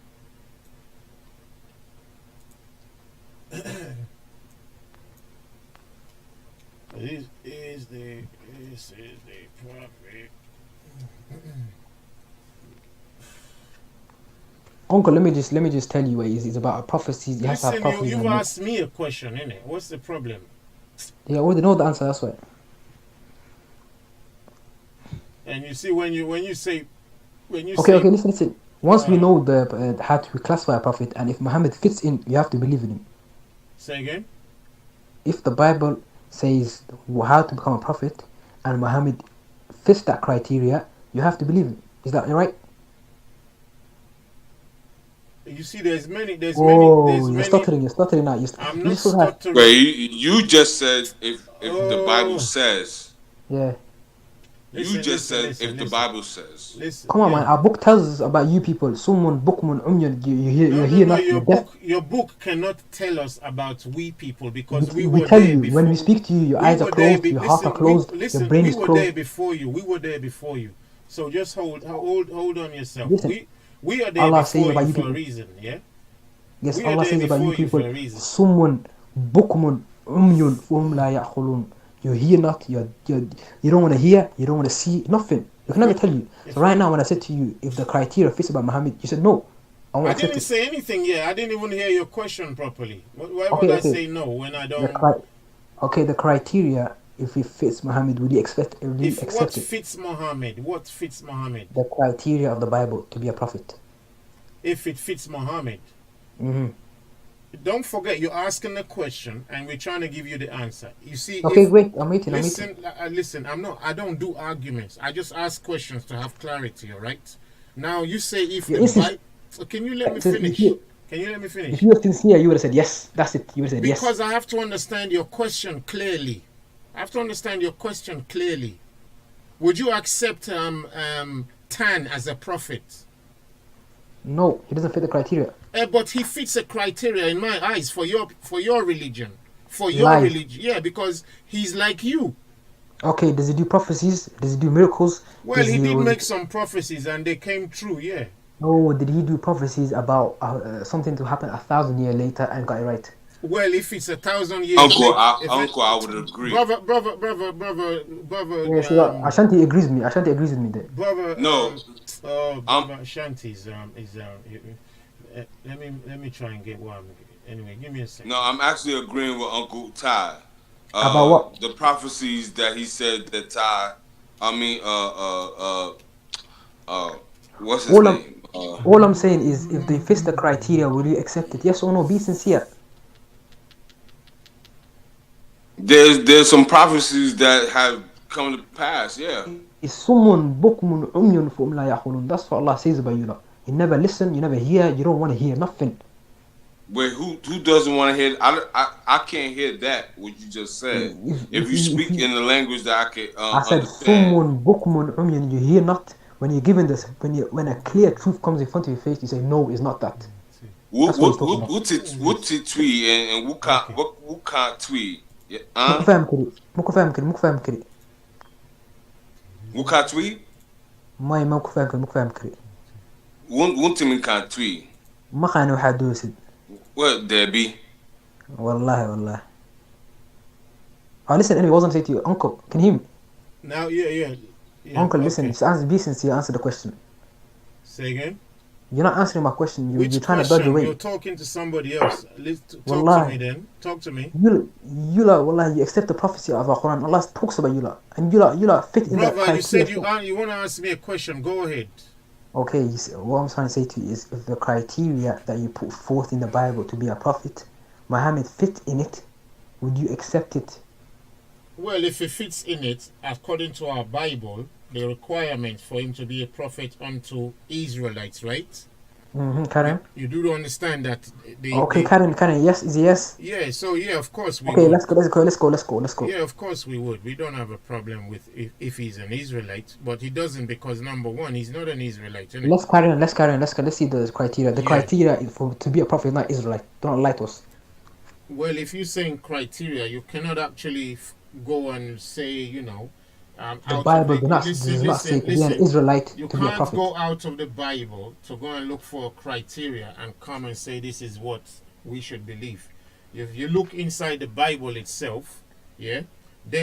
[SPEAKER 1] This is the prophet.
[SPEAKER 2] Uncle, let me just tell you what it is. It's about a prophecy. You have to have
[SPEAKER 1] Listen,
[SPEAKER 2] prophecies.
[SPEAKER 1] you've asked me a question, innit? What's the problem?
[SPEAKER 2] Yeah, I already know the answer. That's why.
[SPEAKER 1] And you see, when you say
[SPEAKER 2] Okay, listen. Once we know the how to classify a prophet, and if Muhammad fits in, you have to believe in him.
[SPEAKER 1] Say again.
[SPEAKER 2] If the Bible says how to become a prophet, and Muhammad fits that criteria, you have to believe him. Is that right?
[SPEAKER 1] You see, there's many.
[SPEAKER 2] You're stuttering now.
[SPEAKER 1] I'm
[SPEAKER 2] You
[SPEAKER 1] not
[SPEAKER 2] just so have,
[SPEAKER 1] stuttering.
[SPEAKER 3] Wait, you just said if the Bible
[SPEAKER 1] Oh,
[SPEAKER 3] says.
[SPEAKER 2] yeah.
[SPEAKER 3] You just said if the Bible says.
[SPEAKER 1] Listen.
[SPEAKER 2] Come on,
[SPEAKER 1] Yeah.
[SPEAKER 2] man. Our book tells us about you people. Someone, bookman, umyan. You're here,
[SPEAKER 1] No.
[SPEAKER 2] not you're deaf.
[SPEAKER 1] Your book cannot tell us about we people because we
[SPEAKER 2] We
[SPEAKER 1] were
[SPEAKER 2] tell
[SPEAKER 1] there
[SPEAKER 2] you
[SPEAKER 1] before.
[SPEAKER 2] when we speak to you, your
[SPEAKER 1] We
[SPEAKER 2] eyes are
[SPEAKER 1] were there.
[SPEAKER 2] closed, your heart are closed, your brain
[SPEAKER 1] We
[SPEAKER 2] is
[SPEAKER 1] were there
[SPEAKER 2] closed.
[SPEAKER 1] before you. We were there before you. So just hold on yourself.
[SPEAKER 2] Listen,
[SPEAKER 1] We are there
[SPEAKER 2] Allah says
[SPEAKER 1] before
[SPEAKER 2] about
[SPEAKER 1] you
[SPEAKER 2] you
[SPEAKER 1] for a
[SPEAKER 2] people.
[SPEAKER 1] reason. Yeah.
[SPEAKER 2] Yes,
[SPEAKER 1] We are
[SPEAKER 2] Allah
[SPEAKER 1] there
[SPEAKER 2] says about you
[SPEAKER 1] before you
[SPEAKER 2] people.
[SPEAKER 1] for a reason.
[SPEAKER 2] Someone, bukmun, umyun, la ya'khulun. You hear not. You don't want to hear. You don't want to see. Nothing. You can never tell you. So right now, when I said to you, if the criteria fits about Muhammad, you said no. I won't
[SPEAKER 1] I
[SPEAKER 2] accept
[SPEAKER 1] didn't
[SPEAKER 2] it.
[SPEAKER 1] say anything yet. I didn't even hear your question properly. Why would
[SPEAKER 2] Okay,
[SPEAKER 1] I say no when I don't?
[SPEAKER 2] The criteria. If it fits Muhammad, will you accept
[SPEAKER 1] What
[SPEAKER 2] it?
[SPEAKER 1] fits Muhammad? What fits Muhammad?
[SPEAKER 2] The criteria of the Bible to be a prophet.
[SPEAKER 1] If it fits Muhammad.
[SPEAKER 2] Mm-hmm.
[SPEAKER 1] Don't forget, you're asking a question, and we're trying to give you the answer. You see,
[SPEAKER 2] Okay, wait. I'm waiting.
[SPEAKER 1] listen. I don't do arguments. I just ask questions to have clarity. All right. Now you say if
[SPEAKER 2] Your
[SPEAKER 1] the
[SPEAKER 2] instinct
[SPEAKER 1] Bible. So can you let me
[SPEAKER 2] says you
[SPEAKER 1] finish? Can you let me finish?
[SPEAKER 2] If you were sincere, you would have said yes. That's it. You would have said yes.
[SPEAKER 1] Because I have to understand your question clearly. Would you accept Tan as a prophet?
[SPEAKER 2] No, he doesn't fit the criteria.
[SPEAKER 1] But he fits a criteria in my eyes for your religion. Yeah, because he's like you.
[SPEAKER 2] Okay, does he do prophecies? Does he do miracles?
[SPEAKER 1] Well, he did make some prophecies and they came true, yeah.
[SPEAKER 2] No, did he do prophecies about something to happen 1,000 years later and got it right?
[SPEAKER 1] Well, if it's 1,000 years
[SPEAKER 3] Uncle,
[SPEAKER 1] later,
[SPEAKER 3] I would agree.
[SPEAKER 1] Brother.
[SPEAKER 2] Yeah, Ashanti agrees with me. Ashanti agrees with me there.
[SPEAKER 1] Brother.
[SPEAKER 3] No.
[SPEAKER 1] Brother Ashanti's let me try and get one. Anyway, give me a second.
[SPEAKER 3] No, I'm actually agreeing with Uncle Ty.
[SPEAKER 2] About what?
[SPEAKER 3] The prophecies that he said that Ty. What's his name?
[SPEAKER 2] All I'm saying is, if they fit the criteria, will you accept it? Yes or no? Be sincere.
[SPEAKER 3] There's some prophecies that have come to pass. Yeah.
[SPEAKER 2] Is someone bukmun umyun fum la yaqulun. That's what Allah says about you lot. You never listen, you never hear, you don't want to hear nothing.
[SPEAKER 3] Wait, who doesn't want to hear? I can't hear that what you just said. If you speak in the language that I can
[SPEAKER 2] I said
[SPEAKER 3] understand.
[SPEAKER 2] someone bukmun umyun. You hear not when you're given this. When a clear truth comes in front of your face, you say no, it's not that.
[SPEAKER 3] What tweet and what can't tweet?
[SPEAKER 2] Muku faham kiri.
[SPEAKER 3] What can't tweet?
[SPEAKER 2] ما muku faham kiri.
[SPEAKER 3] One team can't tweet.
[SPEAKER 2] ما كان واحد دوسد.
[SPEAKER 3] What Debbie?
[SPEAKER 2] والله. Oh, listen, anyway, I was going to say to you, Uncle, can you hear me?
[SPEAKER 1] Now, yeah.
[SPEAKER 2] Uncle, listen, just be sincere, answer the question.
[SPEAKER 1] Say again?
[SPEAKER 2] You're not answering my question. You're trying to dodge away.
[SPEAKER 1] You're talking to somebody else. Talk to me then. Talk to me.
[SPEAKER 2] You lot, wallah, you accept the prophecy of our Quran. Allah talks about you lot. And you lot fit in that criteria.
[SPEAKER 1] You said you want to ask me a question. Go ahead.
[SPEAKER 2] Okay, what I'm trying to say to you is, if the criteria that you put forth in the Bible to be a prophet, Muhammad fit in it, would you accept it?
[SPEAKER 1] Well, if he fits in it, according to our Bible, the requirement for him to be a prophet unto Israelites, right?
[SPEAKER 2] Karen?
[SPEAKER 1] You do understand that.
[SPEAKER 2] Karen, yes, is yes?
[SPEAKER 1] Yeah, so yeah, of course we
[SPEAKER 2] would. Okay, let's go.
[SPEAKER 1] Yeah, of course we would. We don't have a problem with if he's an Israelite, but he doesn't because number one, he's not an Israelite.
[SPEAKER 2] Let's carry on. Let's see the criteria. The criteria to be a prophet is not Israelite. Don't lie to us.
[SPEAKER 1] Well, if you're saying criteria, you cannot actually go and say,
[SPEAKER 2] the Bible does not say to be an Israelite to be a prophet.
[SPEAKER 1] You can't go out of the Bible to go and look for a criteria and come and say this is what we should believe. If you look inside the Bible itself, then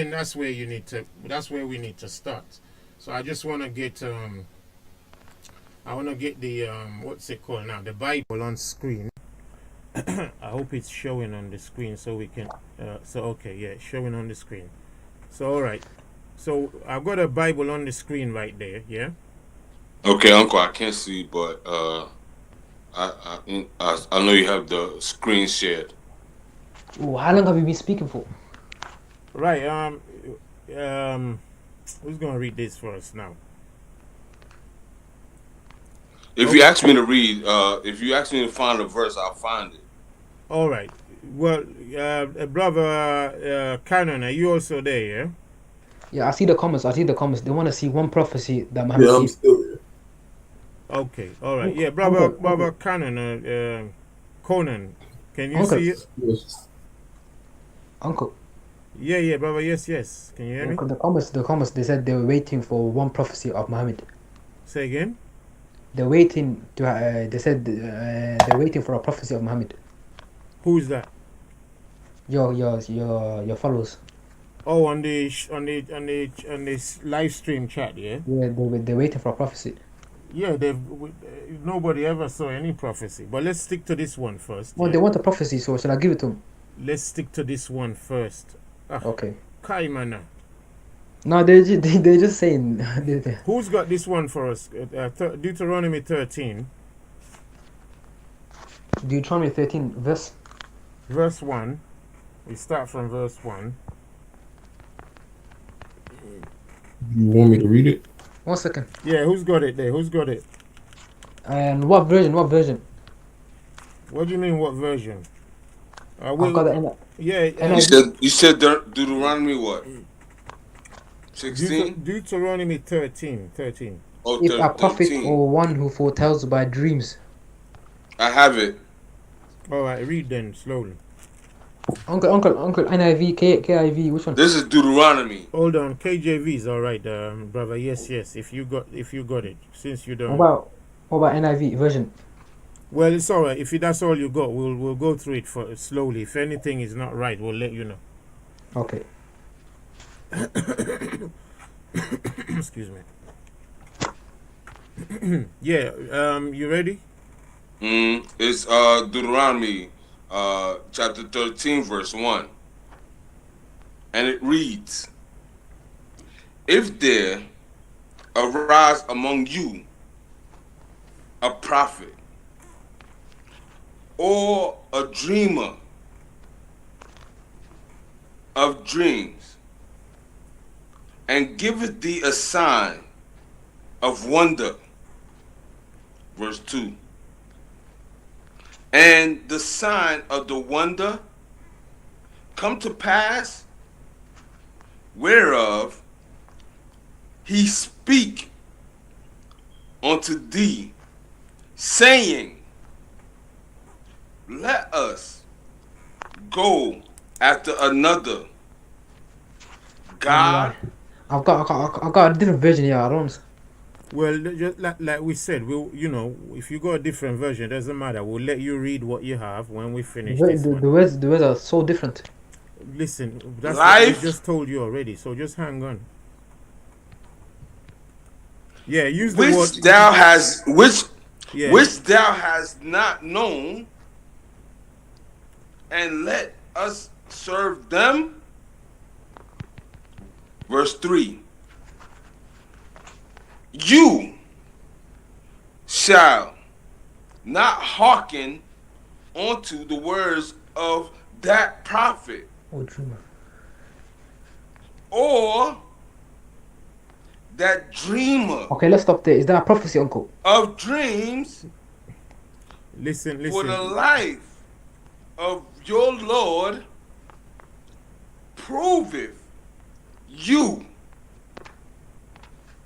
[SPEAKER 1] that's where we need to start. So I just want to get the what's it called now? The Bible on screen. I hope it's showing on the screen so we can showing on the screen. So all right. So I've got a Bible on the screen right there, yeah?
[SPEAKER 3] Okay, Uncle, I can't see, but I know you have the screen shared.
[SPEAKER 2] Ooh, how long have you been speaking for?
[SPEAKER 1] Right, who's gonna read this for us now?
[SPEAKER 3] If you ask me to read, if you ask me to find a verse, I'll find it.
[SPEAKER 1] All right. Well, brother Canon, are you also there, yeah?
[SPEAKER 2] Yeah, I see the comments. They want to see one prophecy that Muhammad
[SPEAKER 4] I'm still here.
[SPEAKER 1] Okay, all right. Yeah, brother Canon, Conan, can you see it?
[SPEAKER 4] Yes.
[SPEAKER 2] Uncle.
[SPEAKER 1] Yeah, brother. Yes. Can you hear me?
[SPEAKER 2] The comments. They said they were waiting for one prophecy of Muhammad.
[SPEAKER 1] Say again.
[SPEAKER 2] They're waiting to. They said they're waiting for a prophecy of Muhammad.
[SPEAKER 1] Who's that?
[SPEAKER 2] Your followers.
[SPEAKER 1] Oh, on this live stream chat, yeah.
[SPEAKER 2] Yeah, they're waiting for a prophecy.
[SPEAKER 1] Yeah, nobody ever saw any prophecy. But let's stick to this one first.
[SPEAKER 2] Well, they want a prophecy, so shall I give it to them?
[SPEAKER 1] Let's stick to this one first.
[SPEAKER 2] Okay.
[SPEAKER 1] Kaimana.
[SPEAKER 2] No, they're just saying.
[SPEAKER 1] Who's got this one for us? Deuteronomy 13.
[SPEAKER 2] Deuteronomy 13,
[SPEAKER 1] verse 1. We start from verse 1.
[SPEAKER 4] You want me to read it?
[SPEAKER 2] 1 second.
[SPEAKER 1] Yeah, who's got it there? Who's got it?
[SPEAKER 2] And what version?
[SPEAKER 1] What do you mean? What version?
[SPEAKER 2] I've got the
[SPEAKER 1] Yeah.
[SPEAKER 2] NIV.
[SPEAKER 3] You said Deuteronomy what? 16?
[SPEAKER 1] Deuteronomy 13. 13.
[SPEAKER 3] Oh,
[SPEAKER 2] If a prophet
[SPEAKER 3] 13.
[SPEAKER 2] or one who foretells by dreams.
[SPEAKER 3] I have it.
[SPEAKER 1] All right, read then slowly.
[SPEAKER 2] Uncle, NIV, KIV, which one?
[SPEAKER 3] This is Deuteronomy.
[SPEAKER 1] Hold on, KJV is all right, brother. Yes. If you got it, since you don't.
[SPEAKER 2] What about NIV version?
[SPEAKER 1] Well, it's all right. If that's all you got, we'll go through it for slowly. If anything is not right, we'll let you know.
[SPEAKER 2] Okay.
[SPEAKER 1] Excuse me. Yeah. You ready?
[SPEAKER 3] It's Deuteronomy chapter 13, verse 1. And it reads, if there arise among you a prophet or a dreamer of dreams, and giveth thee a sign of wonder, verse 2, and the sign of the wonder come to pass, whereof he speak unto thee, saying, let us go after another God.
[SPEAKER 2] I've got a different version here. I don't.
[SPEAKER 1] Well, just like we said, if you got a different version, it doesn't matter. We'll let you read what you have when we finish this one.
[SPEAKER 2] The words are so different.
[SPEAKER 1] Listen, that's what we just told you already. So just hang on. Yeah, use the word
[SPEAKER 3] which thou hast not known, and let us serve them. Verse 3. You shall not hearken unto the words of that prophet, or that dreamer.
[SPEAKER 2] Okay, let's stop there. Is that a prophecy, Uncle?
[SPEAKER 3] Of dreams.
[SPEAKER 1] Listen.
[SPEAKER 3] For the life of your Lord proveth you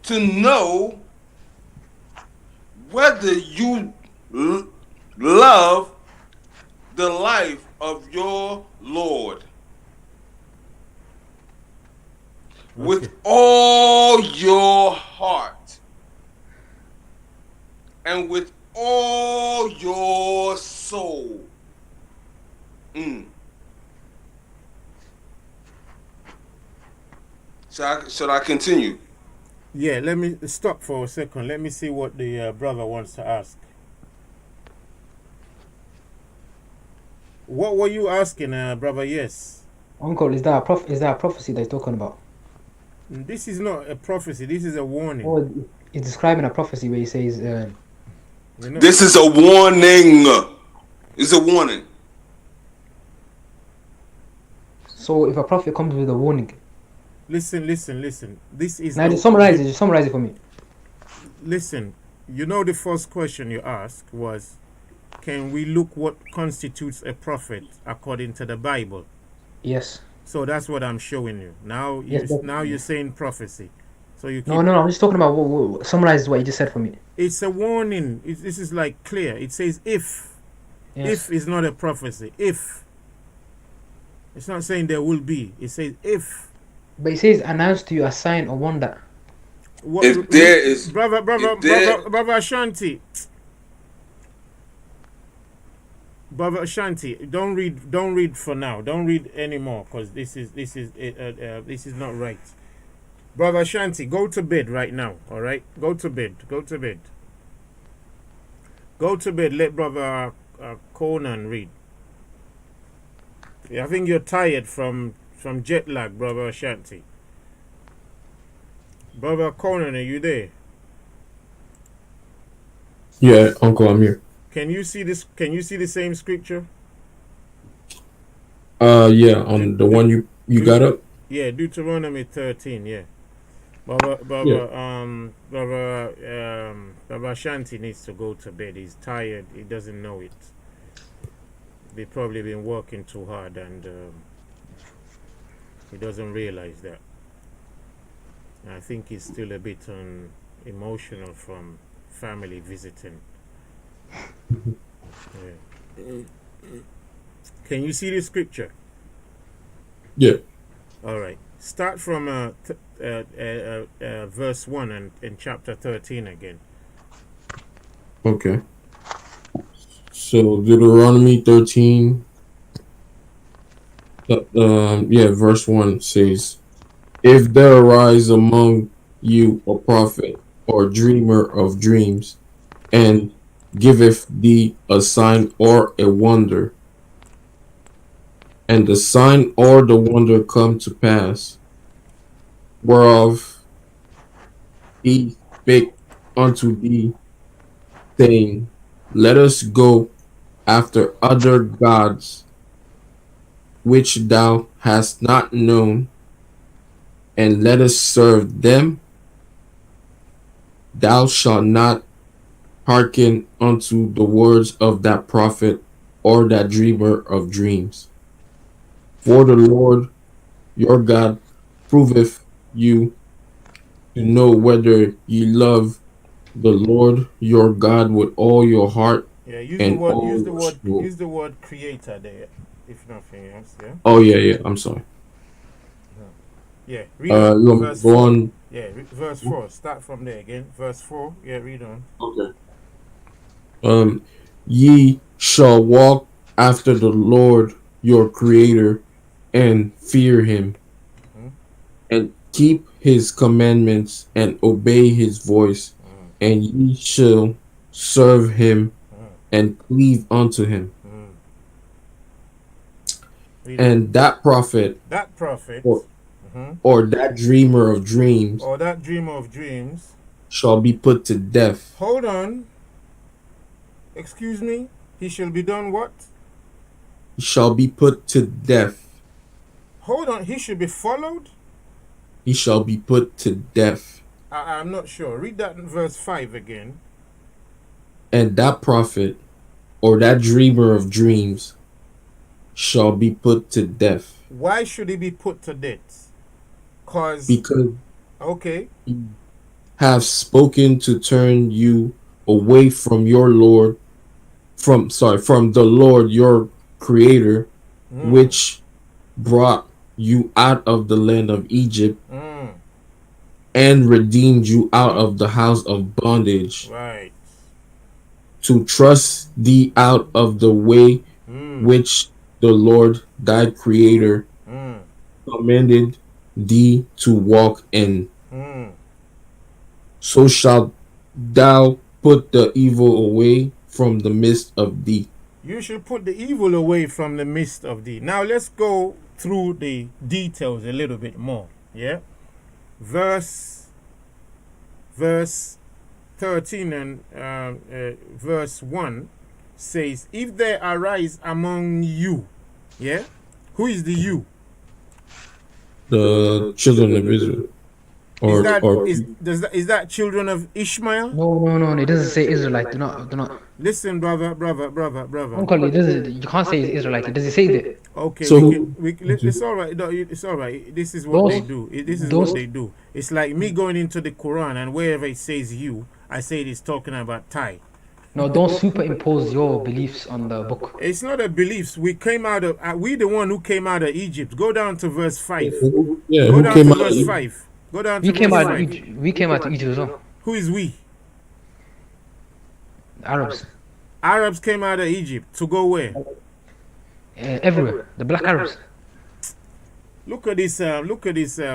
[SPEAKER 3] to know whether you love the life of your Lord with all your heart and with all your soul. Should I continue?
[SPEAKER 1] Yeah, let me stop for a second. Let me see what the brother wants to ask. What were you asking, brother? Yes.
[SPEAKER 2] Uncle, is that a prophecy that he's talking about?
[SPEAKER 1] This is not a prophecy. This is a warning.
[SPEAKER 2] Oh, he's describing a prophecy where he says,
[SPEAKER 3] this is a warning. It's a warning.
[SPEAKER 2] So if a prophet comes with a warning.
[SPEAKER 1] Listen. This is.
[SPEAKER 2] Now, just summarize it for me.
[SPEAKER 1] Listen, the first question you asked was, can we look what constitutes a prophet according to the Bible?
[SPEAKER 2] Yes.
[SPEAKER 1] So that's what I'm showing you. Now, you're saying prophecy. So you keep...
[SPEAKER 2] No. I'm just talking about summarize what you just said for me.
[SPEAKER 1] It's a warning. This is like clear. It says if. Yes. If is not a prophecy. If. It's not saying there will be. It says if.
[SPEAKER 2] But it says announce to you a sign or wonder.
[SPEAKER 3] If there is...
[SPEAKER 1] Brother Ashanti. Brother Ashanti, don't read for now. Don't read anymore, because this is not right. Brother Ashanti, go to bed right now. All right, go to bed. Let Brother Conan read. I think you're tired from jet lag, Brother Ashanti. Brother Conan, are you there?
[SPEAKER 4] Yeah, Uncle, I'm here.
[SPEAKER 1] Can you see this? Can you see the same scripture?
[SPEAKER 4] Yeah, on the one you got up.
[SPEAKER 1] Yeah, Deuteronomy 13. Yeah, Baba Shanti needs to go to bed. He's tired. He doesn't know it. They probably been working too hard, and he doesn't realize that. I think he's still a bit emotional from family visiting. Yeah. Can you see the scripture?
[SPEAKER 4] Yeah.
[SPEAKER 1] All right. Start from verse 1 and chapter 13 again.
[SPEAKER 4] Okay. So Deuteronomy 13, verse 1 says, "If there arise among you a prophet or dreamer of dreams, and giveth thee a sign or a wonder, and the sign or the wonder come to pass, whereof he spake unto thee, saying, Let us go after other gods, which thou hast not known, and let us serve them, thou shalt not hearken unto the words of that prophet or that dreamer of dreams. For the Lord your God proveth you to know whether ye love the Lord your God with all your heart
[SPEAKER 1] Yeah, use
[SPEAKER 4] and all your soul."
[SPEAKER 1] use the word creator there, if nothing else. Yeah.
[SPEAKER 4] Oh yeah, I'm sorry.
[SPEAKER 1] Yeah, read on.
[SPEAKER 4] You want me to
[SPEAKER 1] Verse
[SPEAKER 4] go
[SPEAKER 1] 4.
[SPEAKER 4] on?
[SPEAKER 1] Yeah, verse 4. Start from there again. Verse 4. Yeah, read on.
[SPEAKER 4] Okay. Ye shall walk after the Lord your Creator and fear him,
[SPEAKER 1] Mhm.
[SPEAKER 4] and keep his commandments and obey his voice,
[SPEAKER 1] Mm,
[SPEAKER 4] and ye shall serve him
[SPEAKER 1] mm,
[SPEAKER 4] and cleave unto him.
[SPEAKER 1] mm. Read on.
[SPEAKER 4] And that prophet
[SPEAKER 1] That prophet,
[SPEAKER 4] or,
[SPEAKER 1] mhm,
[SPEAKER 4] or that dreamer of dreams
[SPEAKER 1] or that dreamer of dreams.
[SPEAKER 4] shall be put to death.
[SPEAKER 1] Hold on. Excuse me. He shall be done what?
[SPEAKER 4] He shall be put to death.
[SPEAKER 1] Hold on. He should be followed?
[SPEAKER 4] He shall be put to death.
[SPEAKER 1] I'm not sure. Read that in verse 5 again.
[SPEAKER 4] And that prophet or that dreamer of dreams shall be put to death.
[SPEAKER 1] Why should he be put to death?
[SPEAKER 4] Because
[SPEAKER 1] Okay.
[SPEAKER 4] he have spoken to turn you away from your Lord, from the Lord your Creator,
[SPEAKER 1] Mm,
[SPEAKER 4] which brought you out of the land of Egypt
[SPEAKER 1] mm,
[SPEAKER 4] and redeemed you out of the house of bondage,
[SPEAKER 1] right.
[SPEAKER 4] to trust thee out of the way
[SPEAKER 1] Mm,
[SPEAKER 4] which the Lord thy Creator
[SPEAKER 1] mm,
[SPEAKER 4] commanded thee to walk in.
[SPEAKER 1] mm.
[SPEAKER 4] So shalt thou put the evil away from the midst of thee.
[SPEAKER 1] You should put the evil away from the midst of thee. Now let's go through the details a little bit more. Yeah. Verse 13 and verse 1 says, if there arise among you, yeah, who is the you?
[SPEAKER 4] The children of Israel.
[SPEAKER 1] Is that children of Ishmael?
[SPEAKER 2] No. It doesn't say Israelite. Do not.
[SPEAKER 1] Listen, brother.
[SPEAKER 2] Uncle, it doesn't. You can't say it's Israelite. Does it say that?
[SPEAKER 1] Okay,
[SPEAKER 4] So
[SPEAKER 1] it's all right. No, it's all right. This is what
[SPEAKER 2] Those-
[SPEAKER 1] they do. This is
[SPEAKER 2] those-
[SPEAKER 1] what they do. It's like me going into the Quran and wherever it says you, I say it is talking about Thai.
[SPEAKER 2] No, don't superimpose your beliefs on the book.
[SPEAKER 1] It's not a beliefs. We came out of. We the one who came out of Egypt. Go down to verse 5.
[SPEAKER 4] who
[SPEAKER 1] Go down
[SPEAKER 4] came
[SPEAKER 1] to
[SPEAKER 4] out
[SPEAKER 1] verse
[SPEAKER 4] of
[SPEAKER 1] 5. Go down to
[SPEAKER 2] We came
[SPEAKER 1] verse
[SPEAKER 2] out.
[SPEAKER 1] 5.
[SPEAKER 2] We came out to Egypt as well.
[SPEAKER 1] Who is we?
[SPEAKER 2] The Arabs,
[SPEAKER 1] Arabs came out of Egypt to go where?
[SPEAKER 2] everywhere. The black Arabs.
[SPEAKER 1] Look at this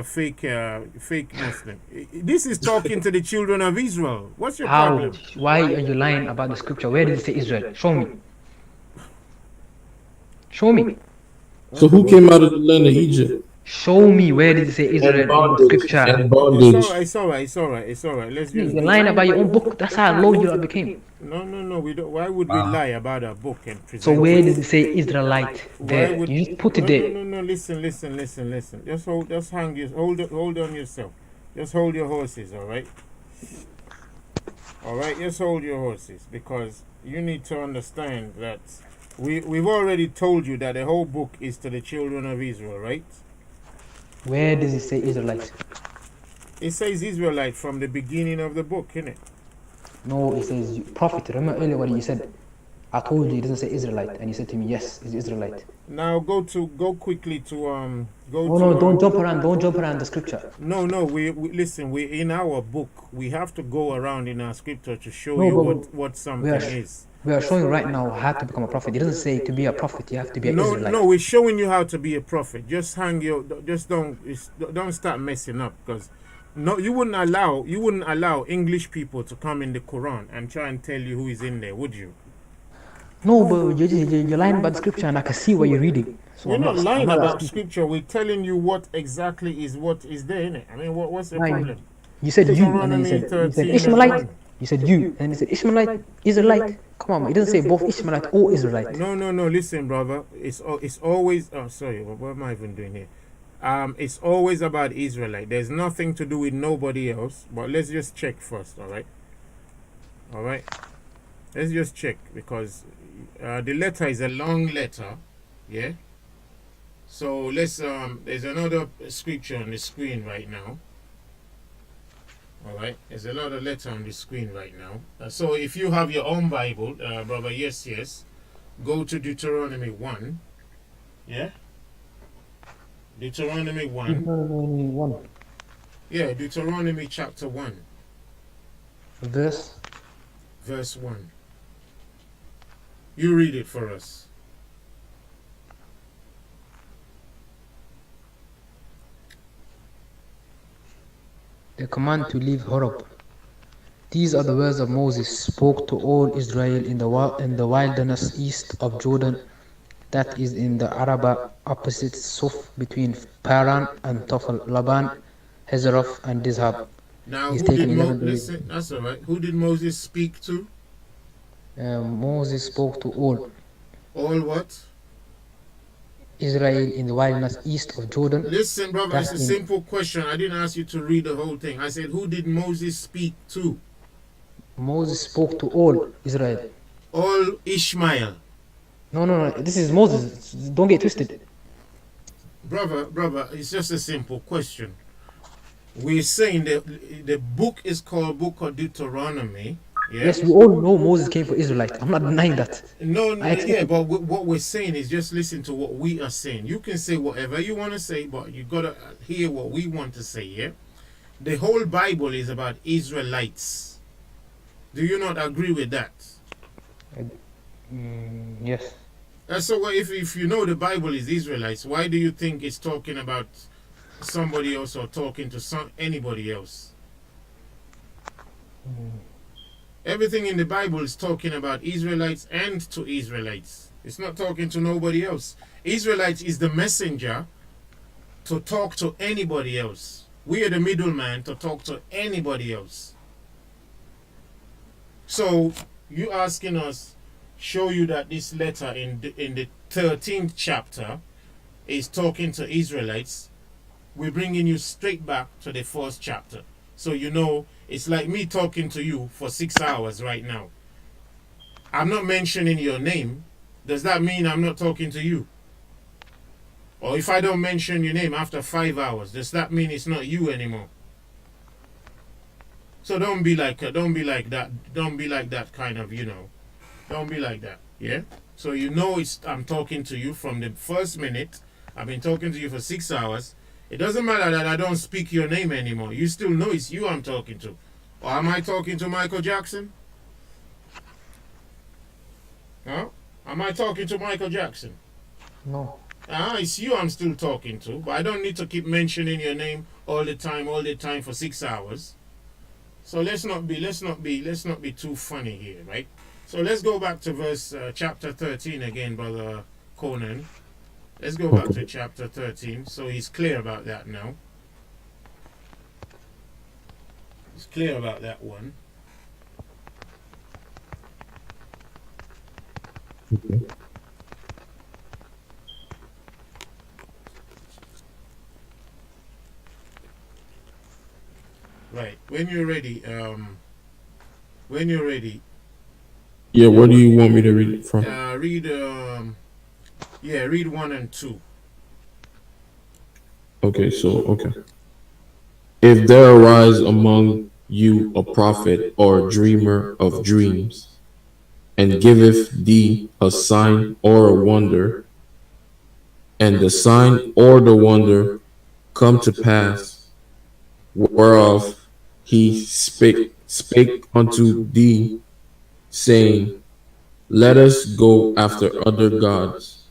[SPEAKER 1] fake Muslim. This is talking to the children of Israel. What's your
[SPEAKER 2] How?
[SPEAKER 1] problem?
[SPEAKER 2] Why are you lying about the scripture? Where did it say Israel? Show me. Show me.
[SPEAKER 4] So who came out of the land of Egypt?
[SPEAKER 2] Show me where did it say Israel in the
[SPEAKER 4] bondage,
[SPEAKER 2] scripture?
[SPEAKER 4] and bondage.
[SPEAKER 1] It's all right. Let's just
[SPEAKER 2] You're lying about your own book. That's how low you became.
[SPEAKER 1] No. We don't. Why would we lie about a book and present?
[SPEAKER 2] So where does it say Israelite
[SPEAKER 1] Why
[SPEAKER 2] there?
[SPEAKER 1] would
[SPEAKER 2] You just put it there.
[SPEAKER 1] No. Listen. Just hold on yourself. Just hold your horses, all right? All right. Just hold your horses because you need to understand that we've already told you that the whole book is to the children of Israel, right?
[SPEAKER 2] Where does it say Israelite?
[SPEAKER 1] It says Israelite from the beginning of the book, innit?
[SPEAKER 2] No, it says prophet. Remember earlier what you said? I told you it doesn't say Israelite, and you said to me, yes, it's Israelite.
[SPEAKER 1] Now go quickly to go
[SPEAKER 2] Oh
[SPEAKER 1] to
[SPEAKER 2] no, don't jump around. Don't jump around the scripture.
[SPEAKER 1] no, we listen, we in our book we have to go around in our scripture to show
[SPEAKER 2] No,
[SPEAKER 1] you
[SPEAKER 2] but
[SPEAKER 1] what
[SPEAKER 2] we are
[SPEAKER 1] something is.
[SPEAKER 2] we are showing right now how to become a prophet. It doesn't say to be a prophet you have to be an
[SPEAKER 1] No,
[SPEAKER 2] Israelite.
[SPEAKER 1] no, we're showing you how to be a prophet. Just don't start messing up, because no, you wouldn't allow English people to come in the Quran and try and tell you who is in there, would you?
[SPEAKER 2] No, but you're lying about the scripture, and I can see what you're reading. So
[SPEAKER 1] We're not
[SPEAKER 2] I'm
[SPEAKER 1] lying
[SPEAKER 2] not that
[SPEAKER 1] about
[SPEAKER 2] stupid.
[SPEAKER 1] scripture. We're telling you what exactly is what is there in it. I mean, what's the
[SPEAKER 2] Right.
[SPEAKER 1] problem?
[SPEAKER 2] You said you, and then
[SPEAKER 1] Deuteronomy
[SPEAKER 2] you said
[SPEAKER 1] 13 and
[SPEAKER 2] Ishmaelite.
[SPEAKER 1] 1.
[SPEAKER 2] You said you, and then you said Ishmaelite, Israelite. Come on, man. It doesn't say both Ishmaelite or Israelite.
[SPEAKER 1] No. Listen, brother. It's always. Oh, sorry. What am I even doing here? It's always about Israelite. There's nothing to do with nobody else. But let's just check first. All right. All right. Let's just check, because the letter is a long letter. Yeah. So let's. There's another scripture on the screen right now. All right, there's a lot of letter on the screen right now. So if you have your own Bible, brother, yes, go to Deuteronomy 1. Yeah? Deuteronomy 1.
[SPEAKER 2] Deuteronomy 1.
[SPEAKER 1] Yeah, Deuteronomy chapter 1,
[SPEAKER 2] Verse.
[SPEAKER 1] verse 1. You read it for us.
[SPEAKER 2] The command to leave Horeb. These are the words of Moses spoke to all Israel in the wilderness east of Jordan, that is in the Arabah opposite Suf, between Paran and Tophel, Laban, Hazeroth, and Dizhab.
[SPEAKER 1] Now,
[SPEAKER 2] He's
[SPEAKER 1] who did
[SPEAKER 2] taken 11 days.
[SPEAKER 1] listen? That's all right. Who did Moses speak to?
[SPEAKER 2] Moses spoke to all
[SPEAKER 1] All what?
[SPEAKER 2] Israel in the wilderness east of Jordan.
[SPEAKER 1] Listen, brother, it's
[SPEAKER 2] That's
[SPEAKER 1] a
[SPEAKER 2] in
[SPEAKER 1] simple question. I didn't ask you to read the whole thing. I said, who did Moses speak to?
[SPEAKER 2] Moses spoke to all Israel.
[SPEAKER 1] All Ishmael.
[SPEAKER 2] No. This is Moses. Don't get twisted.
[SPEAKER 1] Brother, it's just a simple question. We're saying that the book is called Book of Deuteronomy. Yeah?
[SPEAKER 2] Yes, we all know Moses came for Israelite. I'm not denying that.
[SPEAKER 1] No,
[SPEAKER 2] I accept
[SPEAKER 1] yeah,
[SPEAKER 2] it.
[SPEAKER 1] but what we're saying is just listen to what we are saying. You can say whatever you want to say, but you gotta hear what we want to say. Yeah, the whole Bible is about Israelites. Do you not agree with that?
[SPEAKER 2] Yes.
[SPEAKER 1] So if you know the Bible is Israelites, why do you think it's talking about somebody else or talking to anybody else? Everything in the Bible is talking about Israelites and to Israelites. It's not talking to nobody else. Israelites is the messenger to talk to anybody else. We are the middleman to talk to anybody else. So you asking us, show you that this letter in the 13th chapter is talking to Israelites. We're bringing you straight back to the first chapter. So you know, it's like me talking to you for 6 hours right now. I'm not mentioning your name. Does that mean I'm not talking to you? Or if I don't mention your name after 5 hours, does that mean it's not you anymore? So don't be like that. Don't be like that kind of, Don't be like that. Yeah? So you know I'm talking to you from the first minute. I've been talking to you for 6 hours. It doesn't matter that I don't speak your name anymore. You still know it's you I'm talking to. Or am I talking to Michael Jackson? Huh? Am I talking to Michael Jackson?
[SPEAKER 2] No.
[SPEAKER 1] It's you I'm still talking to, but I don't need to keep mentioning your name all the time for 6 hours. So let's not be too funny here, right? So let's go back to verse chapter 13 again, brother Conan. Let's go back to chapter 13. So he's clear about that now. He's clear about that one.
[SPEAKER 4] Okay.
[SPEAKER 1] Right. When you're ready,
[SPEAKER 4] Yeah, where do you want me to read it from?
[SPEAKER 1] read 1 and 2.
[SPEAKER 4] Okay, so okay. If there arise among you a prophet or dreamer of dreams, and giveth thee a sign or a wonder, and the sign or the wonder come to pass, whereof he spake unto thee, saying, Let us go after other gods,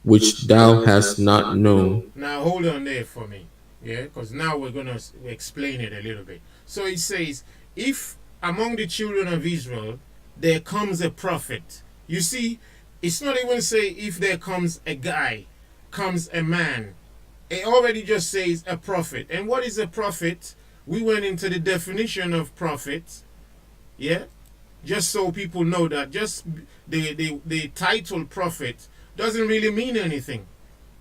[SPEAKER 4] which thou hast not known.
[SPEAKER 1] Now hold on there for me, yeah, because now we're gonna explain it a little bit. So it says, if among the children of Israel there comes a prophet. You see, it's not even say if there comes a guy, comes a man. It already just says a prophet. And what is a prophet? We went into the definition of prophet, yeah, just so people know that just the title prophet doesn't really mean anything.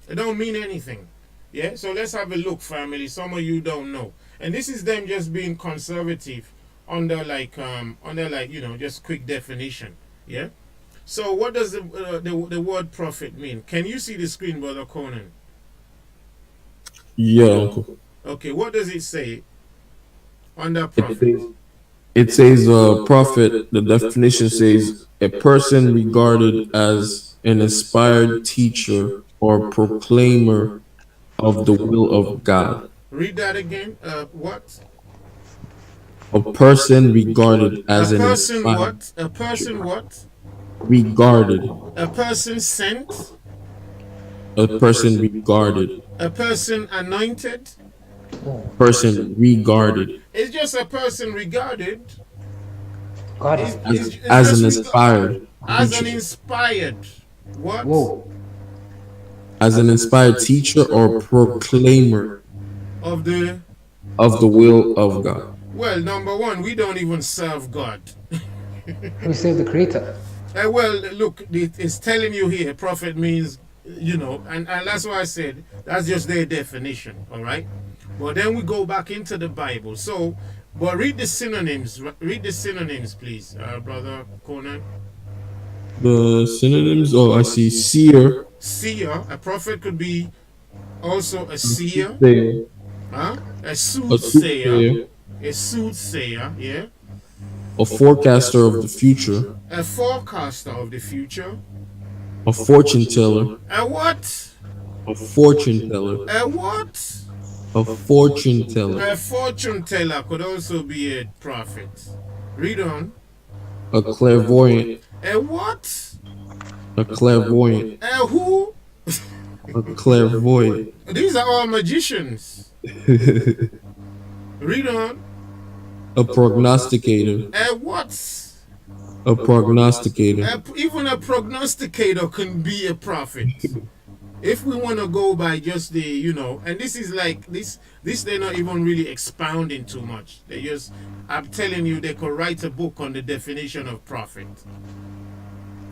[SPEAKER 1] It don't mean anything. Yeah, so let's have a look, family. Some of you don't know, and this is them just being conservative under like just quick definition. Yeah. So what does the word prophet mean? Can you see the screen, Brother Conan?
[SPEAKER 4] Yeah, uncle.
[SPEAKER 1] Okay, what does it say under
[SPEAKER 4] It
[SPEAKER 1] prophet?
[SPEAKER 4] says, prophet, the definition says a person regarded as an inspired teacher or proclaimer of the will of God.
[SPEAKER 1] Read that again. What?
[SPEAKER 4] A person regarded
[SPEAKER 1] A
[SPEAKER 4] as an
[SPEAKER 1] person
[SPEAKER 4] inspired
[SPEAKER 1] what? A person what?
[SPEAKER 4] regarded.
[SPEAKER 1] A person sent?
[SPEAKER 4] A person regarded.
[SPEAKER 1] A person anointed?
[SPEAKER 4] Person regarded
[SPEAKER 1] It's just a person regarded.
[SPEAKER 2] God.
[SPEAKER 4] as an inspired
[SPEAKER 1] As an
[SPEAKER 4] teacher.
[SPEAKER 1] inspired what?
[SPEAKER 2] Whoa.
[SPEAKER 4] As an inspired teacher or proclaimer
[SPEAKER 1] Of the
[SPEAKER 4] of the will of God.
[SPEAKER 1] well, number one, we don't even serve God.
[SPEAKER 2] We serve the Creator.
[SPEAKER 1] Well, look, it's telling you here, prophet means, and that's why I said that's just their definition, all right? But then we go back into the Bible. So, but read the synonyms. Read the synonyms, please, Brother Conan.
[SPEAKER 4] The synonyms, oh, I see seer,
[SPEAKER 1] Seer, a prophet could be also a seer,
[SPEAKER 4] there,
[SPEAKER 1] a
[SPEAKER 4] a
[SPEAKER 1] soothsayer,
[SPEAKER 4] soothsayer,
[SPEAKER 1] a soothsayer, yeah,
[SPEAKER 4] a forecaster of the future,
[SPEAKER 1] a forecaster of the future,
[SPEAKER 4] a fortune teller,
[SPEAKER 1] a what?
[SPEAKER 4] a fortune teller,
[SPEAKER 1] A what?
[SPEAKER 4] a fortune teller,
[SPEAKER 1] A fortune teller could also be a prophet. Read on.
[SPEAKER 4] a clairvoyant,
[SPEAKER 1] A what?
[SPEAKER 4] a clairvoyant,
[SPEAKER 1] A who?
[SPEAKER 4] a clairvoyant,
[SPEAKER 1] These are all magicians. Read on.
[SPEAKER 4] a prognosticator,
[SPEAKER 1] A what?
[SPEAKER 4] a prognosticator,
[SPEAKER 1] Even a prognosticator can be a prophet. If we want to go by just the, and this is like this they're not even really expounding too much. They just, I'm telling you, they could write a book on the definition of prophet.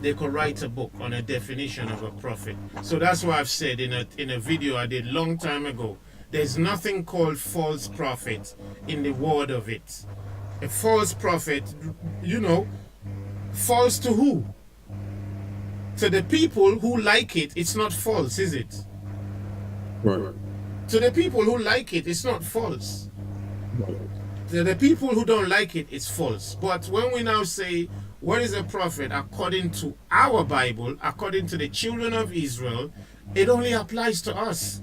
[SPEAKER 1] They could write a book on a definition of a prophet. So that's why I've said in a video I did long time ago, there's nothing called false prophet in the word of it. A false prophet, false to who? To the people who like it, it's not false, is it?
[SPEAKER 4] right,
[SPEAKER 1] To the people who like it, it's not false. To the people who don't like it, it's false. But when we now say, what is a prophet according to our Bible, according to the children of Israel, it only applies to us.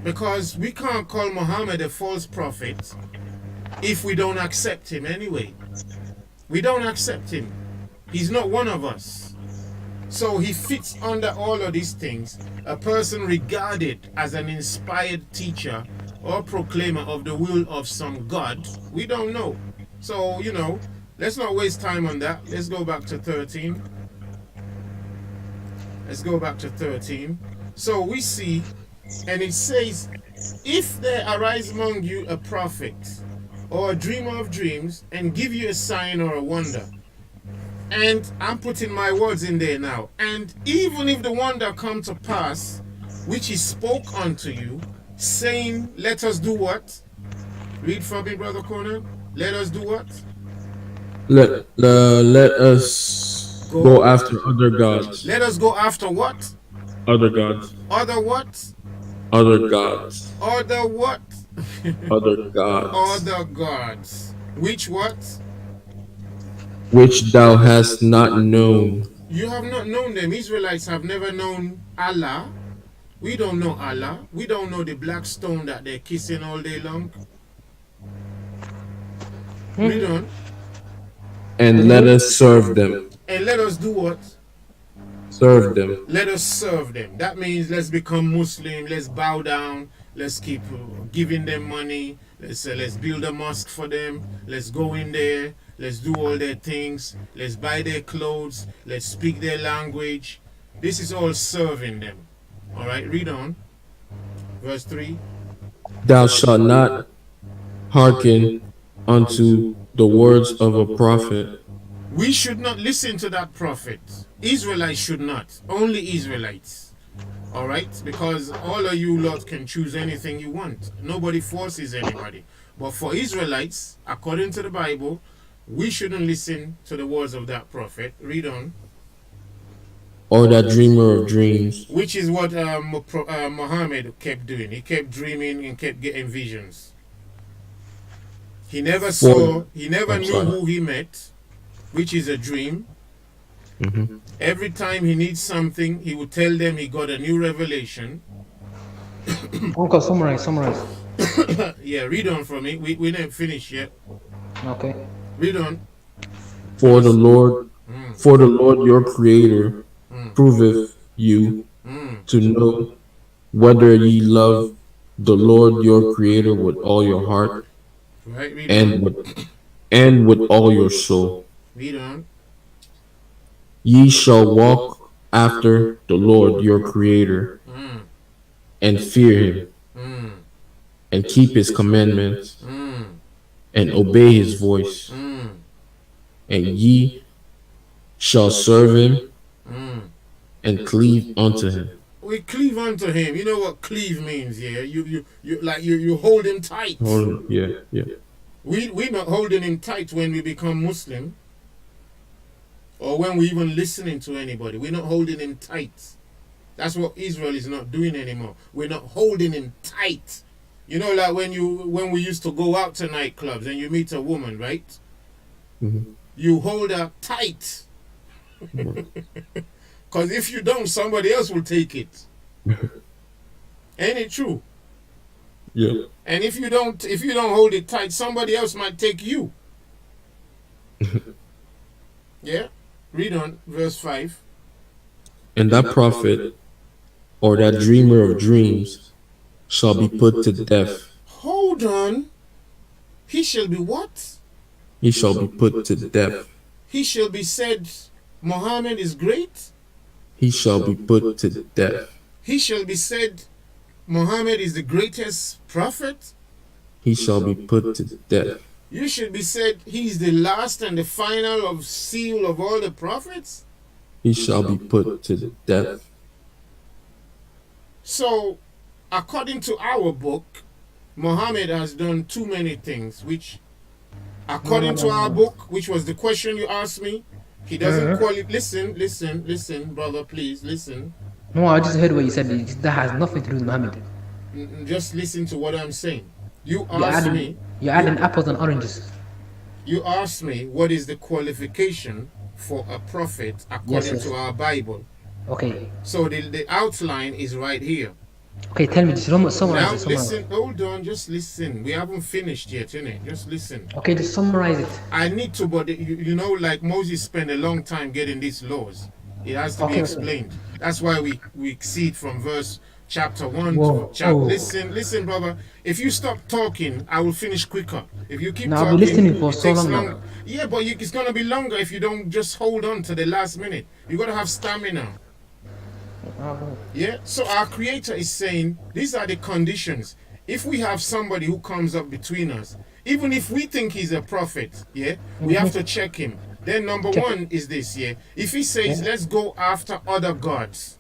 [SPEAKER 1] Because we can't call Muhammad a false prophet if we don't accept him anyway. We don't accept him. He's not one of us. So he fits under all of these things. A person regarded as an inspired teacher or proclaimer of the will of some God, we don't know. So, let's not waste time on that. Let's go back to 13. Let's go back to 13. So we see, and it says, if there arise among you a prophet or a dreamer of dreams and give you a sign or a wonder, and I'm putting my words in there now. And even if the wonder come to pass, which he spoke unto you, saying, let us do what? Read for me, Brother Conan. Let us do what?
[SPEAKER 4] let us go after other gods.
[SPEAKER 1] Let us go after what?
[SPEAKER 4] Other gods.
[SPEAKER 1] Other what?
[SPEAKER 4] Other gods.
[SPEAKER 1] Other what?
[SPEAKER 4] Other gods.
[SPEAKER 1] Other gods. Which what?
[SPEAKER 4] Which thou hast not known.
[SPEAKER 1] You have not known them. Israelites have never known Allah. We don't know Allah. We don't know the black stone that they're kissing all day long. We don't.
[SPEAKER 4] And let us serve them.
[SPEAKER 1] And let us do what?
[SPEAKER 4] Serve them.
[SPEAKER 1] Let us serve them. That means let's become Muslim. Let's bow down. Let's keep giving them money. Let's build a mosque for them. Let's go in there. Let's do all their things. Let's buy their clothes. Let's speak their language. This is all serving them. All right, read on. Verse 3.
[SPEAKER 4] Thou shalt not hearken unto the words of a prophet.
[SPEAKER 1] We should not listen to that prophet. Israelites should not. Only Israelites. All right? Because all of you lot can choose anything you want. Nobody forces anybody. But for Israelites, according to the Bible, we shouldn't listen to the words of that prophet. Read on.
[SPEAKER 4] Or that dreamer of dreams.
[SPEAKER 1] Which is what Muhammad kept doing. He kept dreaming and kept getting visions. He never saw, he never knew who he met, which is a dream. Every time he needs something, he would tell them he got a new revelation.
[SPEAKER 2] Uncle, summarize.
[SPEAKER 1] Yeah, read on for me. We didn't finish yet.
[SPEAKER 2] Okay.
[SPEAKER 1] Read on.
[SPEAKER 4] For the Lord your Creator proveth you to know whether ye love the Lord your Creator with all your heart,
[SPEAKER 1] Right, read
[SPEAKER 4] and with all your soul.
[SPEAKER 1] Read on.
[SPEAKER 4] Ye shall walk after the Lord your Creator, and fear him, and keep his commandments, and obey his voice. And ye shall serve him, and cleave unto him.
[SPEAKER 1] We cleave unto him. You know what cleave means, yeah? You hold him tight.
[SPEAKER 4] Yeah.
[SPEAKER 1] We're not holding him tight when we become Muslim. Or when we even listening to anybody. We're not holding him tight. That's what Israel is not doing anymore. We're not holding him tight. You know, like when we used to go out to nightclubs and you meet a woman, right? You hold her tight. Because if you don't, somebody else will take it. Ain't it true?
[SPEAKER 4] Yeah.
[SPEAKER 1] And if you don't hold it tight, somebody else might take you. Yeah? Read on, verse 5.
[SPEAKER 4] And that prophet, or that dreamer of dreams, shall be put to death.
[SPEAKER 1] Hold on. He shall be what?
[SPEAKER 4] He shall be put to death.
[SPEAKER 1] He shall be said, Muhammad is great.
[SPEAKER 4] He shall be put to death.
[SPEAKER 1] He shall be said, Muhammad is the greatest prophet.
[SPEAKER 4] He shall be put to death.
[SPEAKER 1] You should be said, he's the last and the final of seal of all the prophets.
[SPEAKER 4] He shall be put to death.
[SPEAKER 1] So, according to our book, Muhammad has done too many things, which, according to our book, which was the question you asked me, he doesn't qualify. Listen, brother, please, listen.
[SPEAKER 2] No, I just heard what you said. That has nothing to do with Muhammad.
[SPEAKER 1] Just listen to what I'm saying. You're
[SPEAKER 2] adding apples and oranges.
[SPEAKER 1] You asked me what is the qualification for a prophet according to our Bible.
[SPEAKER 2] Okay.
[SPEAKER 1] So the outline is right here.
[SPEAKER 2] Okay, tell me, just summarize
[SPEAKER 1] Now
[SPEAKER 2] it.
[SPEAKER 1] listen, hold on, just listen. We haven't finished yet, innit? Just listen.
[SPEAKER 2] Okay, just summarize it.
[SPEAKER 1] I need to, but you know, like Moses spent a long time getting these laws. It has to be explained. That's why we see it from verse chapter 1 to chapter. Listen, brother. If you stop talking, I will finish quicker. If you keep talking,
[SPEAKER 2] I've been listening for so long
[SPEAKER 1] longer.
[SPEAKER 2] now.
[SPEAKER 1] Yeah, but it's gonna be longer if you don't just hold on to the last minute. You gotta have stamina. Yeah. So our Creator is saying these are the conditions. If we have somebody who comes up between us, even if we think he's a prophet, yeah, we have to check him. Then number one is this, yeah. If he says, let's go after other gods,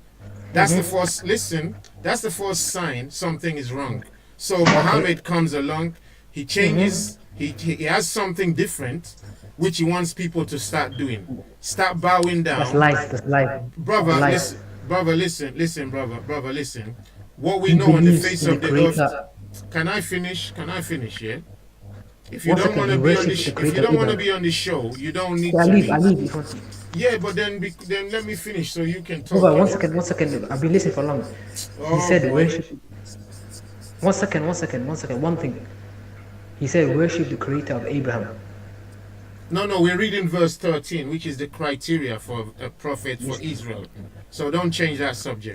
[SPEAKER 1] that's the first, listen, that's the first sign something is wrong. So Muhammad comes along, he changes, he has something different, which he wants people to start doing. Start bowing
[SPEAKER 2] That's
[SPEAKER 1] down.
[SPEAKER 2] lies. That's lies.
[SPEAKER 1] Brother,
[SPEAKER 2] Lies.
[SPEAKER 1] listen, brother, listen. What we
[SPEAKER 2] He
[SPEAKER 1] know on the
[SPEAKER 2] believes
[SPEAKER 1] face
[SPEAKER 2] in the
[SPEAKER 1] of the earth.
[SPEAKER 2] creator.
[SPEAKER 1] Can I finish? Yeah. If you
[SPEAKER 2] One
[SPEAKER 1] don't
[SPEAKER 2] second,
[SPEAKER 1] want
[SPEAKER 2] he
[SPEAKER 1] to be on
[SPEAKER 2] worships
[SPEAKER 1] this,
[SPEAKER 2] the
[SPEAKER 1] if you
[SPEAKER 2] creator
[SPEAKER 1] don't want to
[SPEAKER 2] Abraham.
[SPEAKER 1] be on the show, you don't need
[SPEAKER 2] Okay, I
[SPEAKER 1] to
[SPEAKER 2] leave.
[SPEAKER 1] be.
[SPEAKER 2] I leave. If you want to.
[SPEAKER 1] Yeah, but then let me finish so you can talk.
[SPEAKER 2] Brother, one second. One second. I've been listening for long. He
[SPEAKER 1] Oh
[SPEAKER 2] said
[SPEAKER 1] boy.
[SPEAKER 2] worship. One second. One second. One second. One thing. He said worship the creator of Abraham.
[SPEAKER 1] No, we're reading verse 13, which is the criteria for a prophet for
[SPEAKER 2] Yes.
[SPEAKER 1] Israel. So don't change that subject.